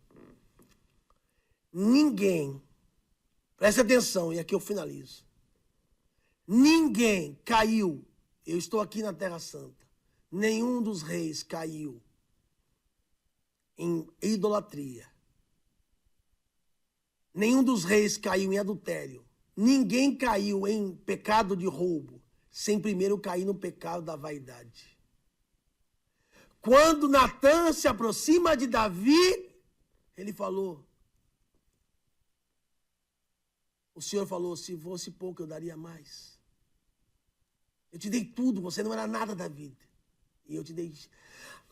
Ninguém, preste atenção, e aqui eu finalizo. Ninguém caiu. Eu estou aqui na Terra Santa. Nenhum dos reis caiu em idolatria. Nenhum dos reis caiu em adultério. Ninguém caiu em pecado de roubo, sem primeiro cair no pecado da vaidade. Quando Natã se aproxima de Davi, ele falou, o Senhor falou, se fosse pouco eu daria mais. Eu te dei tudo, você não era nada da vida. E eu te dei.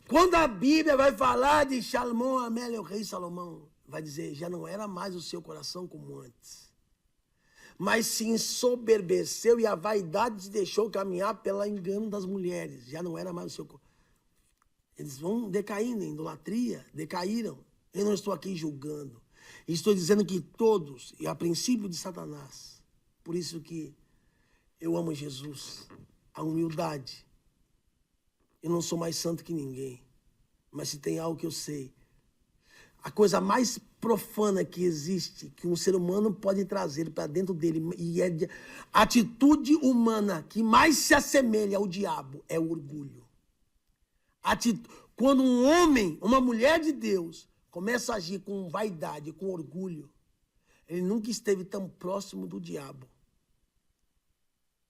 Quando a Bíblia vai falar de Salomão, Amélia, o rei Salomão, vai dizer, já não era mais o seu coração como antes. Mas se ensoberbeceu e a vaidade te deixou caminhar pelo engano das mulheres. Já não era mais o seu coração. Eles vão decaindo em idolatria, decaíram. Eu não estou aqui julgando. Estou dizendo que todos, e a princípio de Satanás, por isso que eu amo Jesus, a humildade. Eu não sou mais santo que ninguém, mas se tem algo que eu sei, a coisa mais profana que existe, que um ser humano pode trazer para dentro dele, e a atitude humana que mais se assemelha ao diabo é o orgulho. Quando um homem, uma mulher de Deus, começa a agir com vaidade, com orgulho, ele nunca esteve tão próximo do diabo.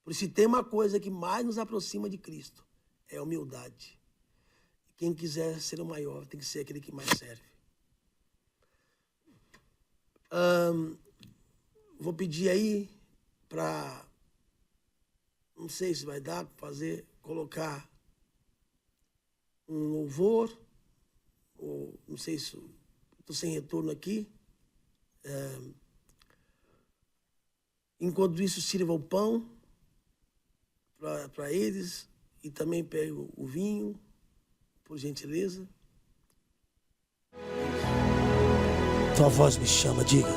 Por isso, tem uma coisa que mais nos aproxima de Cristo, é a humildade. Quem quiser ser o maior tem que ser aquele que mais serve. Vou pedir aí para, não sei se vai dar para fazer, colocar um louvor, ou não sei se estou sem retorno aqui. Enquanto isso, sirva o pão para eles e também pego o vinho, por gentileza. Tua voz me chama, diga.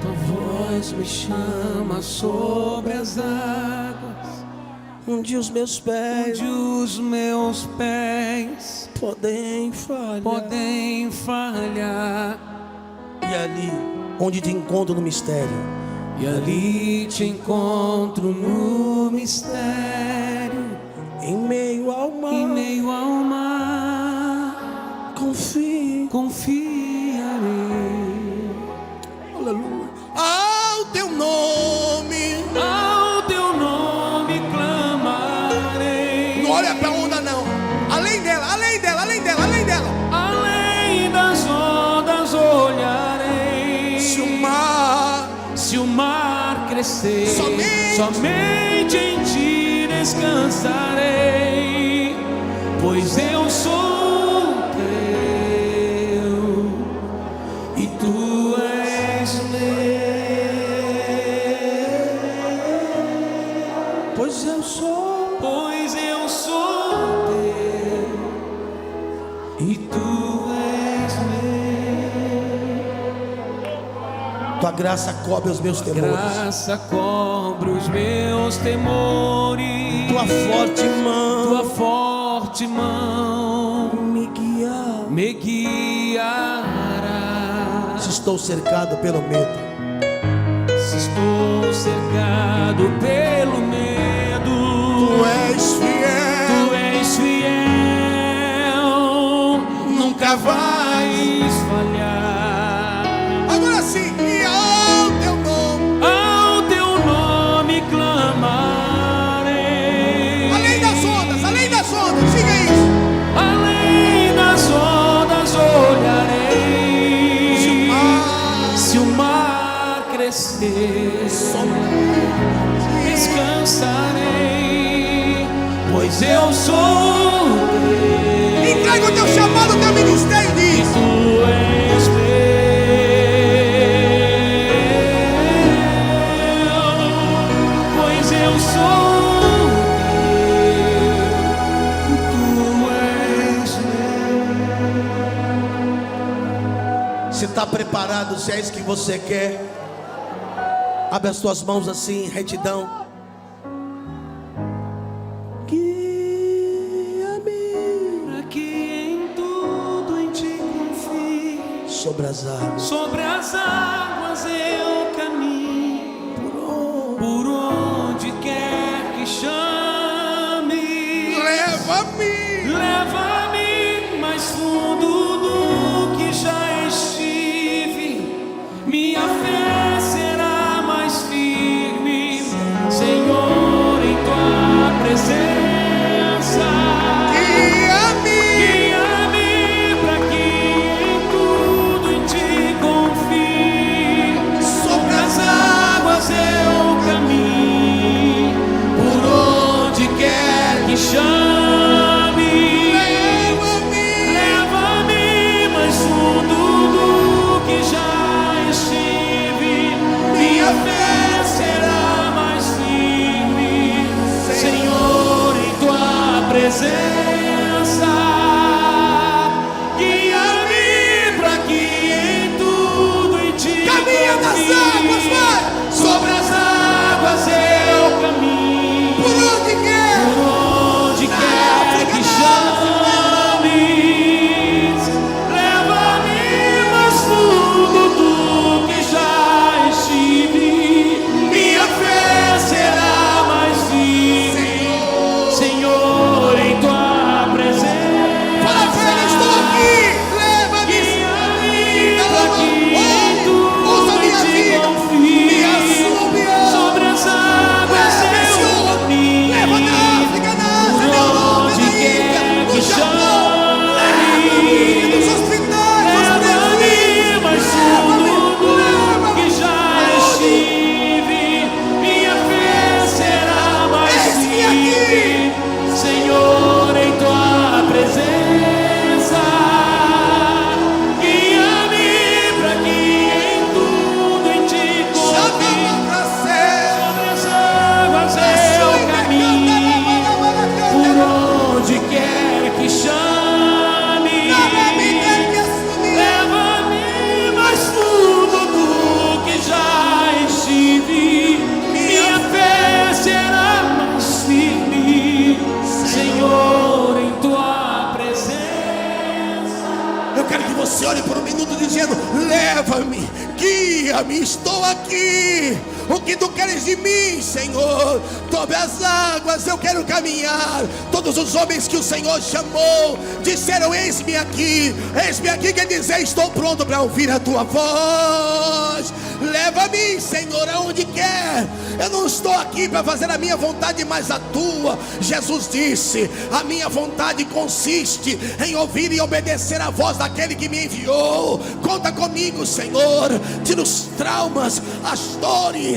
Tua voz me chama sobre as águas, onde os meus pés podem falhar. E ali, onde te encontro no mistério. E ali te encontro no mistério. Em meio ao mar, confiarei. Aleluia. Ao teu nome clamarei. Não olha pra onda não. Além dela. Além das ondas olharei. Se o mar crescer, somente em ti descansarei, pois eu sou teu e tu és meu. Pois eu sou teu e tu és meu. Tua graça cobre os meus temores. Graça cobre os meus temores. Tua forte mão me guiará. Se estou cercado pelo medo, Se estou cercado pelo medo, Tu és fiel, nunca vais falhar. Agora sim. E ao teu nome clamarei. Além das ondas, diga isso. Além das ondas olharei. Se o mar crescer, descansarei, pois eu sou teu. Entrega o teu chamado, o teu ministério, diz. Tu és meu, pois eu sou teu, tu és meu. se está preparado, se é isso que você quer, abre as suas mãos assim, em retidão. Para que em tudo em ti confie. Sobre as águas, Sobre as águas eu caminho, por onde quer que chame. Leva-me mais fundo do que já estive. Minha fé será mais firme, Senhor, em tua presença. Guia-me para que em tudo em ti confie. Sobre as águas eu caminho, por onde quer que chame. Leva-me mais fundo do que já estive. Minha fé será mais firme, Senhor, em tua presença. Guia-me para que em tudo em ti Caminha nas confie. águas, vai. Sobre as águas eu caminho, Por onde quer. onde quer que chames. Leva-me você ore por um minuto dizendo: leva-me, guia-me, estou aqui. O que tu queres de mim, Senhor? Sobre as águas eu quero caminhar. Todos os homens que o Senhor chamou disseram: eis-me aqui. Eis-me aqui quer dizer: estou pronto para ouvir a tua voz. Leva-me, Senhor, aonde quer. Eu não estou aqui para fazer a minha vontade, mas a tua. Jesus disse: a minha vontade consiste em ouvir e obedecer a voz daquele que me enviou. Conta comigo, Senhor. Tira os traumas, as dores.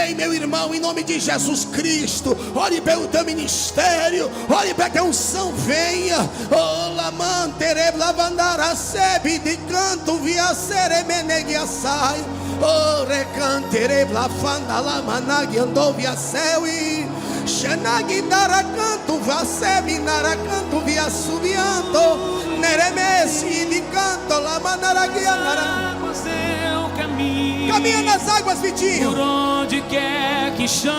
Ei, meu irmão, em nome de Jesus Cristo, ore pelo teu ministério, ore para que a unção venha. Oh, lamantere lavandara sebi de canto via seremenegia sai. Oh, recantere lavanda la managi andovia seui. Shenagi dara canto va sebi nara canto via subiando. Neremesi de canto la manaragia nara. Caminha nas águas, Vitinho. Por onde quer que chames,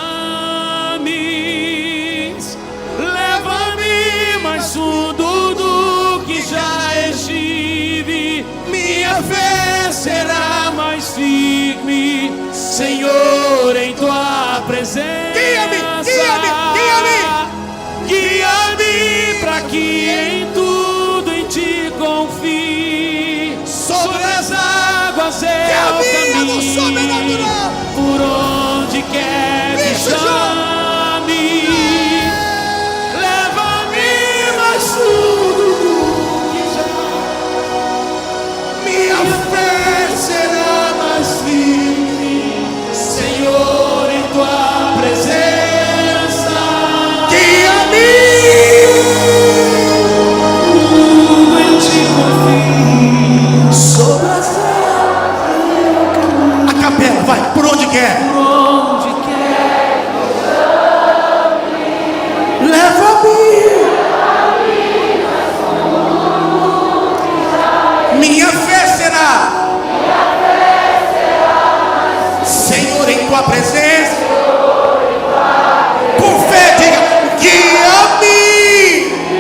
leva-me mais fundo do que já estive. Minha fé será mais firme, Senhor, em tua presença. Guia-me, guia-me, guia-me. Guia-me para que em tudo em ti confie. Sobre as águas eu caminho, sobrenatural. por onde quer que Isso, chame. Leva-me mais fundo do que já. Minha fé será mais firme, Senhor, em tua presença. Guia-me. Tudo em ti confio. Sobre as A capela, vai, por onde quer. onde quer. Leva-me. Minha fé será. Senhor, em tua presença. Com fé, diga: guia-me.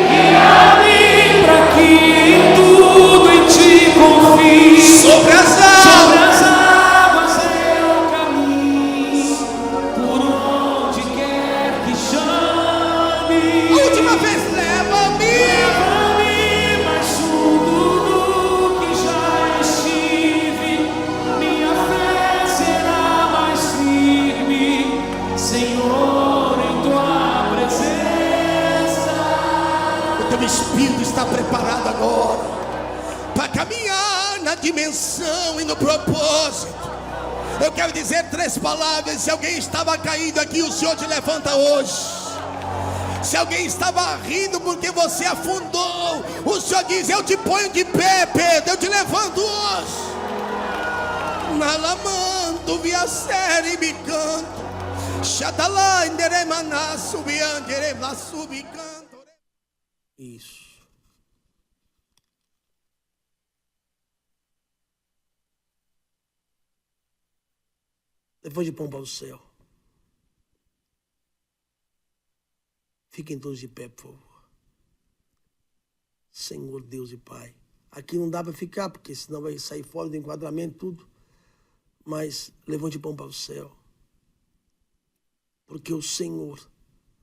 Guia-me para que em tudo em ti confie. Sobre as Sobre águas. as águas eu caminho, por onde quer que chame. A última vez, leva-me. Leva-me mais fundo do que já estive. Minha fé será mais firme, Senhor, em tua presença. O teu espírito está preparado agora para caminhar na dimensão e no propósito. Eu quero dizer 3 palavras. Se alguém estava caído aqui, o Senhor te levanta hoje. Se alguém estava rindo porque você afundou, o Senhor diz: eu te ponho de pé, Pedro, eu te levanto hoje. Nalamando via série me canto. Shadalá inderemana subianderema subicanto. Isso. Levante de pão para o céu. Fiquem todos de pé, por favor. Senhor Deus e Pai. Aqui não dá para ficar, porque senão vai sair fora do enquadramento, tudo. Mas levante de pão para o céu. Porque o Senhor,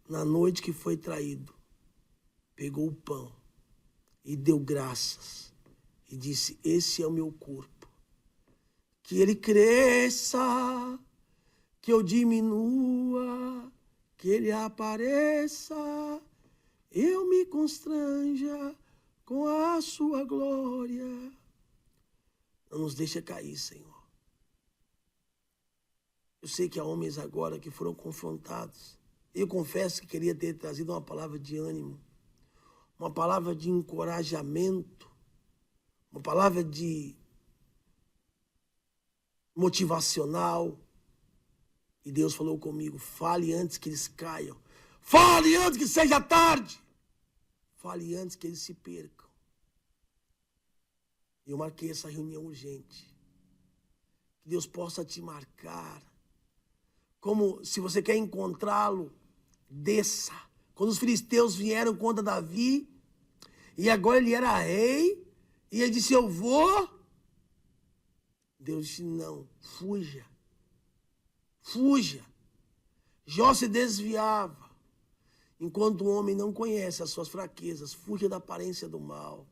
na noite que foi traído, pegou o pão e deu graças. E disse: esse é o meu corpo. Que ele cresça, que eu diminua, que ele apareça, eu me constranja com a sua glória. Não nos deixa cair, Senhor. Eu sei que há homens agora que foram confrontados. Eu confesso que queria ter trazido uma palavra de ânimo, uma palavra de encorajamento, uma palavra de motivacional. E Deus falou comigo: fale antes que eles caiam. Fale antes que seja tarde. Fale antes que eles se percam. Eu marquei essa reunião urgente. Que Deus possa te marcar. Como se você quer encontrá-lo, desça. Quando os filisteus vieram contra Davi, e agora ele era rei, E ele disse, eu vou. Deus disse, não, fuja. Fuja. Jó se desviava. Enquanto o homem não conhece as suas fraquezas, fuja da aparência do mal.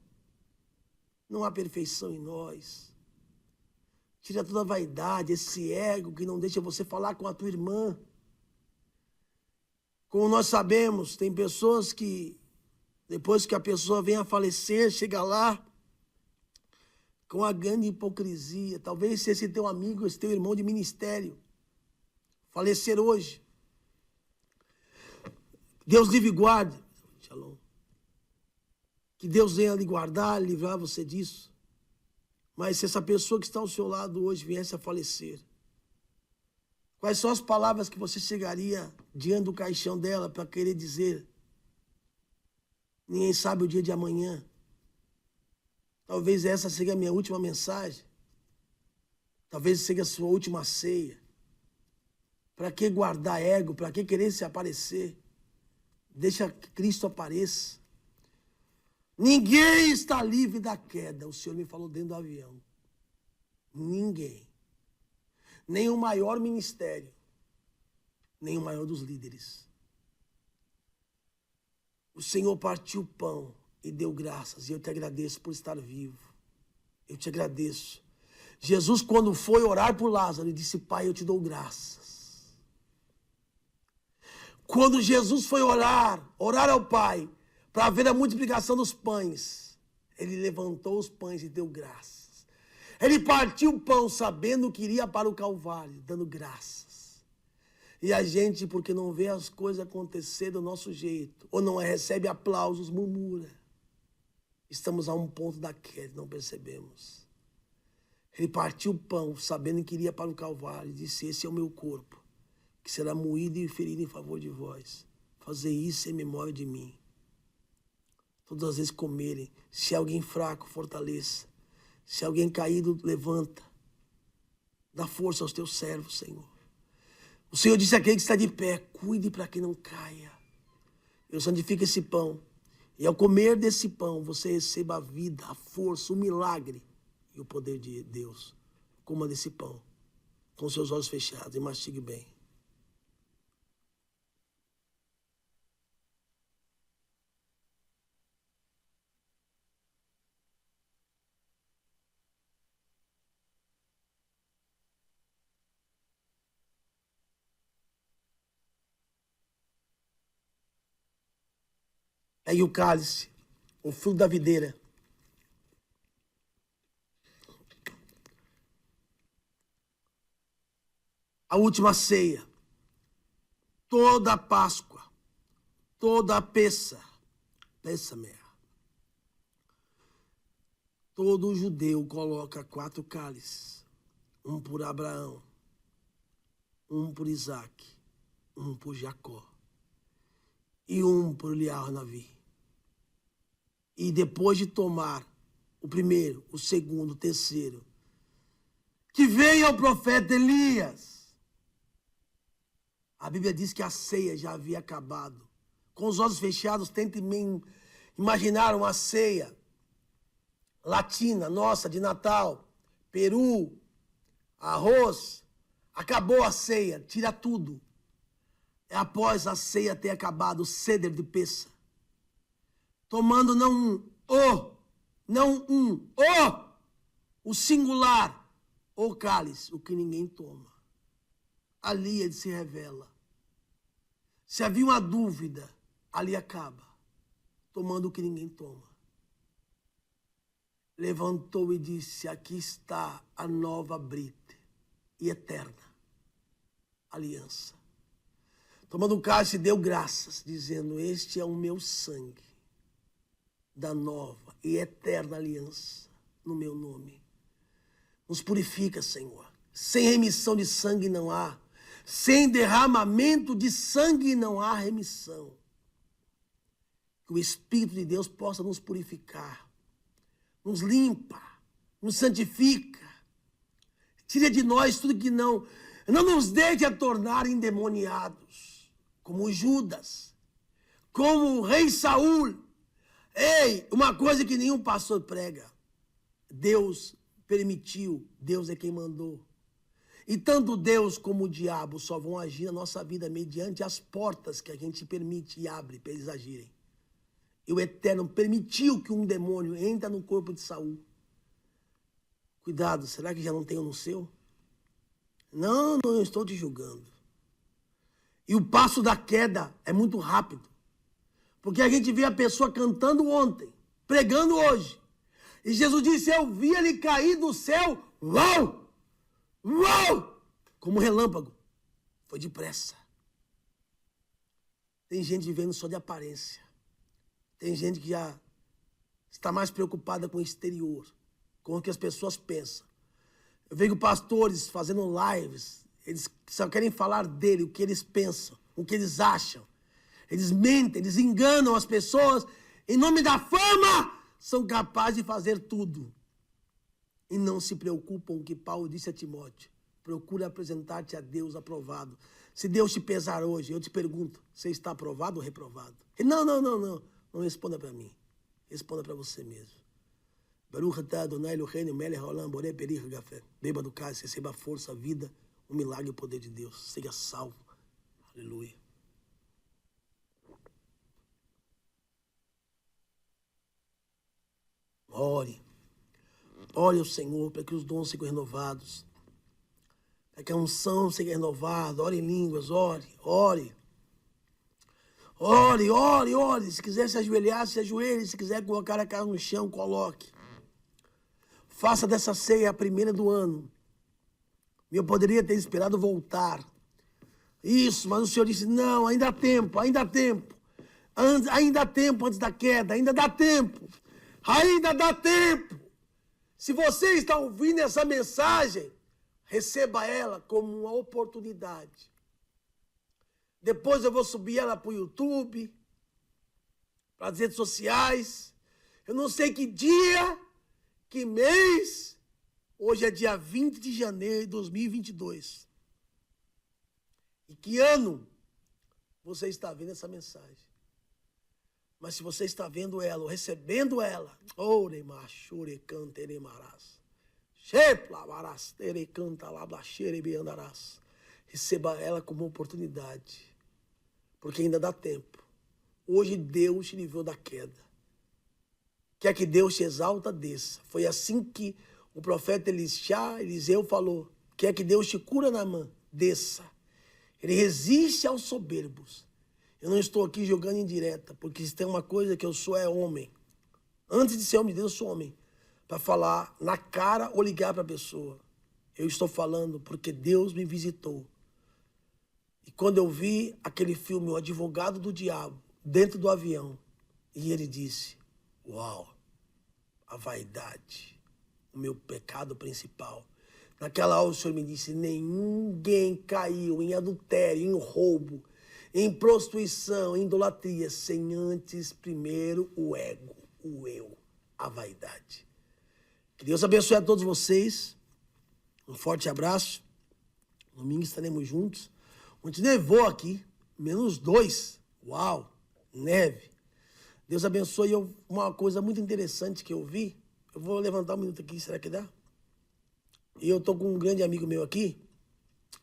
Não há perfeição em nós. Tira toda a vaidade, esse ego que não deixa você falar com a tua irmã. Como nós sabemos, tem pessoas que, depois que a pessoa vem a falecer, chega lá com a grande hipocrisia. Talvez se esse teu amigo, esse teu irmão de ministério, falecer hoje, Deus livre e guarde. Shalom. Que Deus venha lhe guardar, livrar você disso. Mas se essa pessoa que está ao seu lado hoje viesse a falecer, quais são as palavras que você chegaria diante do caixão dela para querer dizer? Ninguém sabe o dia de amanhã. Talvez essa seja a minha última mensagem. Talvez seja a sua última ceia. Para que guardar ego? Para que querer se aparecer? Deixa que Cristo apareça. Ninguém está livre da queda. O Senhor me falou dentro do avião. Ninguém. Nem o maior ministério, nem o maior dos líderes. O Senhor partiu o pão e deu graças. E eu te agradeço por estar vivo. Eu te agradeço. Jesus, quando foi orar por Lázaro, ele disse, Pai, eu te dou graças. Quando Jesus foi orar ao Pai, para ver a multiplicação dos pães, ele levantou os pães e deu graças. Ele partiu o pão sabendo que iria para o Calvário, dando graças. E a gente, porque não vê as coisas acontecer do nosso jeito, ou não recebe aplausos, murmura. Estamos a um ponto da queda, não percebemos. Ele partiu o pão sabendo que iria para o Calvário e disse, esse é o meu corpo, que será moído e ferido em favor de vós. Fazer isso em memória de mim. Todas as vezes comerem. Se alguém fraco, fortaleça. Se alguém caído, levanta. Dá força aos teus servos, Senhor. O Senhor disse àquele que está de pé, cuide para que não caia. Eu santifico esse pão. E ao comer desse pão, você receba a vida, a força, o milagre e o poder de Deus. Coma desse pão, com seus olhos fechados e mastigue bem. Aí o cálice, o fruto da videira. A última ceia. Toda a Páscoa. Toda a Pessa. Todo judeu coloca 4 cálices. Um por Abraão. Um por Isaac. Um por Jacó. E um por Eliarnavi. E depois de tomar o primeiro, o segundo, o terceiro, que veio o profeta Elias. A Bíblia diz que a ceia já havia acabado. Com os olhos fechados, tente imaginar uma ceia latina, nossa, de Natal, peru, arroz. Acabou a ceia, tira tudo. É após a ceia ter acabado, o ceder de Pessa. Tomando o singular, o cálice, o que ninguém toma. Ali ele se revela. Se havia uma dúvida, ali acaba. Tomando o que ninguém toma. Levantou e disse, aqui está a nova brite e eterna aliança. Tomando o cálice, deu graças, dizendo, este é o meu sangue da nova e eterna aliança no meu nome. Nos purifica, Senhor. Sem remissão de sangue não há. Sem derramamento de sangue não há remissão. Que o Espírito de Deus possa nos purificar. Nos limpa. Nos santifica. Tira de nós tudo que não nos deixe a tornar endemoniados. Como Judas. Como o rei Saul. Ei, uma coisa que nenhum pastor prega. Deus permitiu, Deus é quem mandou. E tanto Deus como o diabo só vão agir na nossa vida mediante as portas que a gente permite e abre para eles agirem. E o Eterno permitiu que um demônio entre no corpo de Saul. Cuidado, será que já não tem um no seu? Não, não estou te julgando. E o passo da queda é muito rápido. Porque a gente vê a pessoa cantando ontem, pregando hoje. E Jesus disse, eu vi ele cair do céu, uau! Uau! Como um relâmpago. Foi depressa. Tem gente vivendo só de aparência. Tem gente que já está mais preocupada com o exterior, com o que as pessoas pensam. Eu vejo pastores fazendo lives, eles só querem falar dele, o que eles pensam, o que eles acham. Eles mentem, eles enganam as pessoas. Em nome da fama, são capazes de fazer tudo. E não se preocupam com o que Paulo disse a Timóteo. Procura apresentar-te a Deus aprovado. Se Deus te pesar hoje, eu te pergunto, você está aprovado ou reprovado? E não. Não responda para mim. Responda para você mesmo. Baruch atah Adonai Eloheinu melech haolam borei perich gafé. Beba do cálice, receba a força, a vida, o milagre e o poder de Deus. Seja salvo. Aleluia. Ore. Ore ao Senhor para que os dons sejam renovados. Para que a unção seja renovada. Ore em línguas, ore. Ore. Se quiser se ajoelhar, se ajoelhe. Se quiser colocar a cara no chão, coloque. Faça dessa ceia a primeira do ano. Eu poderia ter esperado voltar. Isso, mas o Senhor disse, não, ainda há tempo. Ainda há tempo antes da queda, ainda dá tempo. Ainda dá tempo. Se você está ouvindo essa mensagem, receba ela como uma oportunidade. Depois eu vou subir ela para o YouTube, para as redes sociais. Eu não sei que dia, que mês. Hoje é dia 20 de janeiro de 2022. E que ano você está vendo essa mensagem? Mas se você está vendo ela, ou recebendo ela, receba ela como oportunidade, porque ainda dá tempo. Hoje Deus te livrou da queda. Quer que Deus te exalta, desça. Foi assim que o profeta Eliseu falou. Quer que Deus te cura na mão, desça. Ele resiste aos soberbos. Eu não estou aqui jogando indireta, porque se tem uma coisa que eu sou é homem. Antes de ser homem de Deus, eu sou homem. Para falar na cara ou ligar para a pessoa. Eu estou falando porque Deus me visitou. E quando eu vi aquele filme, O Advogado do Diabo, dentro do avião, e ele disse, uau, a vaidade, o meu pecado principal. Naquela hora o Senhor me disse, ninguém caiu em adultério, em roubo, em prostituição, em idolatria, sem antes primeiro o ego, o eu, a vaidade. Que Deus abençoe a todos vocês. Um forte abraço. Domingo estaremos juntos. Ontem nevou aqui, -2. Uau, neve. Deus abençoe. Uma coisa muito interessante que eu vi. Eu vou levantar um minuto aqui, será que dá? E eu estou com um grande amigo meu aqui.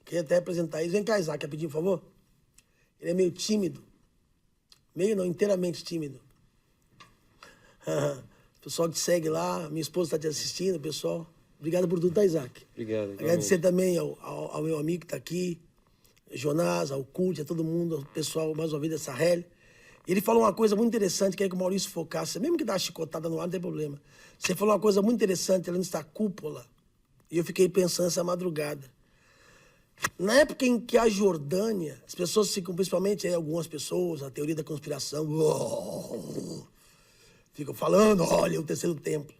Queria até apresentar ele. Vem cá, Isaac, quer pedir, por favor? Ele é meio tímido. Meio não, inteiramente tímido. Pessoal que segue lá, minha esposa está te assistindo, pessoal. Obrigado por tudo, tá, Isaac? Obrigado. Agradecer também ao meu amigo que está aqui, Jonás, ao Cult, a todo mundo, ao pessoal, mais uma vez, da Sahel. Ele falou uma coisa muito interessante, queria que o Maurício focasse, mesmo que dá uma chicotada no ar, não tem problema. Você falou uma coisa muito interessante, ali está a cúpula, e eu fiquei pensando essa madrugada. Na época em que a Jordânia, as pessoas ficam, principalmente algumas pessoas, a teoria da conspiração, ficam falando, olha, o terceiro templo.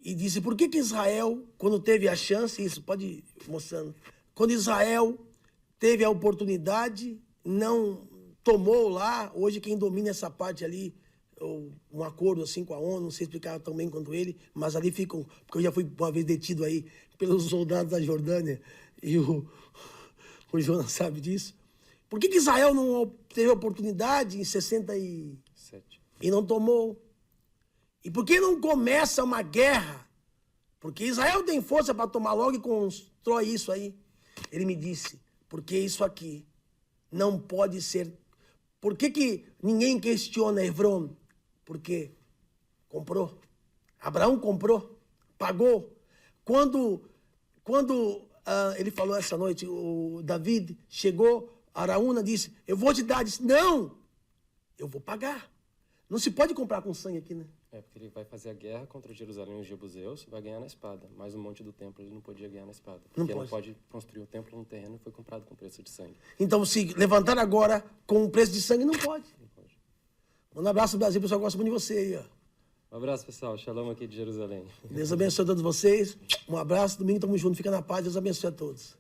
E disse, por que Israel, quando teve a chance, isso, pode ir mostrando, quando Israel teve a oportunidade, não tomou lá, hoje quem domina essa parte ali, um acordo assim com a ONU, não sei explicar tão bem quanto ele, mas ali ficam, porque eu já fui uma vez detido aí pelos soldados da Jordânia, e o Jonas sabe disso. Por que Israel não teve a oportunidade em 67 e não tomou? E por que não começa uma guerra? Porque Israel tem força para tomar logo e constrói isso aí. Ele me disse, porque isso aqui não pode ser... Por que ninguém questiona Hebron? Porque comprou. Abraão comprou, pagou. Quando ele falou essa noite, o David chegou, Araúna disse, eu vou te dar. Disse, não, eu vou pagar. Não se pode comprar com sangue aqui, né? É, porque ele vai fazer a guerra contra Jerusalém e os jebuseus e vai ganhar na espada. Mas o monte do templo ele não podia ganhar na espada. Porque não pode construir o templo no terreno e foi comprado com preço de sangue. Então, se levantar agora com o preço de sangue, não pode. Não pode. Manda um abraço do Brasil, o pessoal gosta muito de você aí, ó. Um abraço, pessoal. Shalom aqui de Jerusalém. Deus abençoe a todos vocês. Um abraço. Domingo estamos juntos. Fica na paz. Deus abençoe a todos.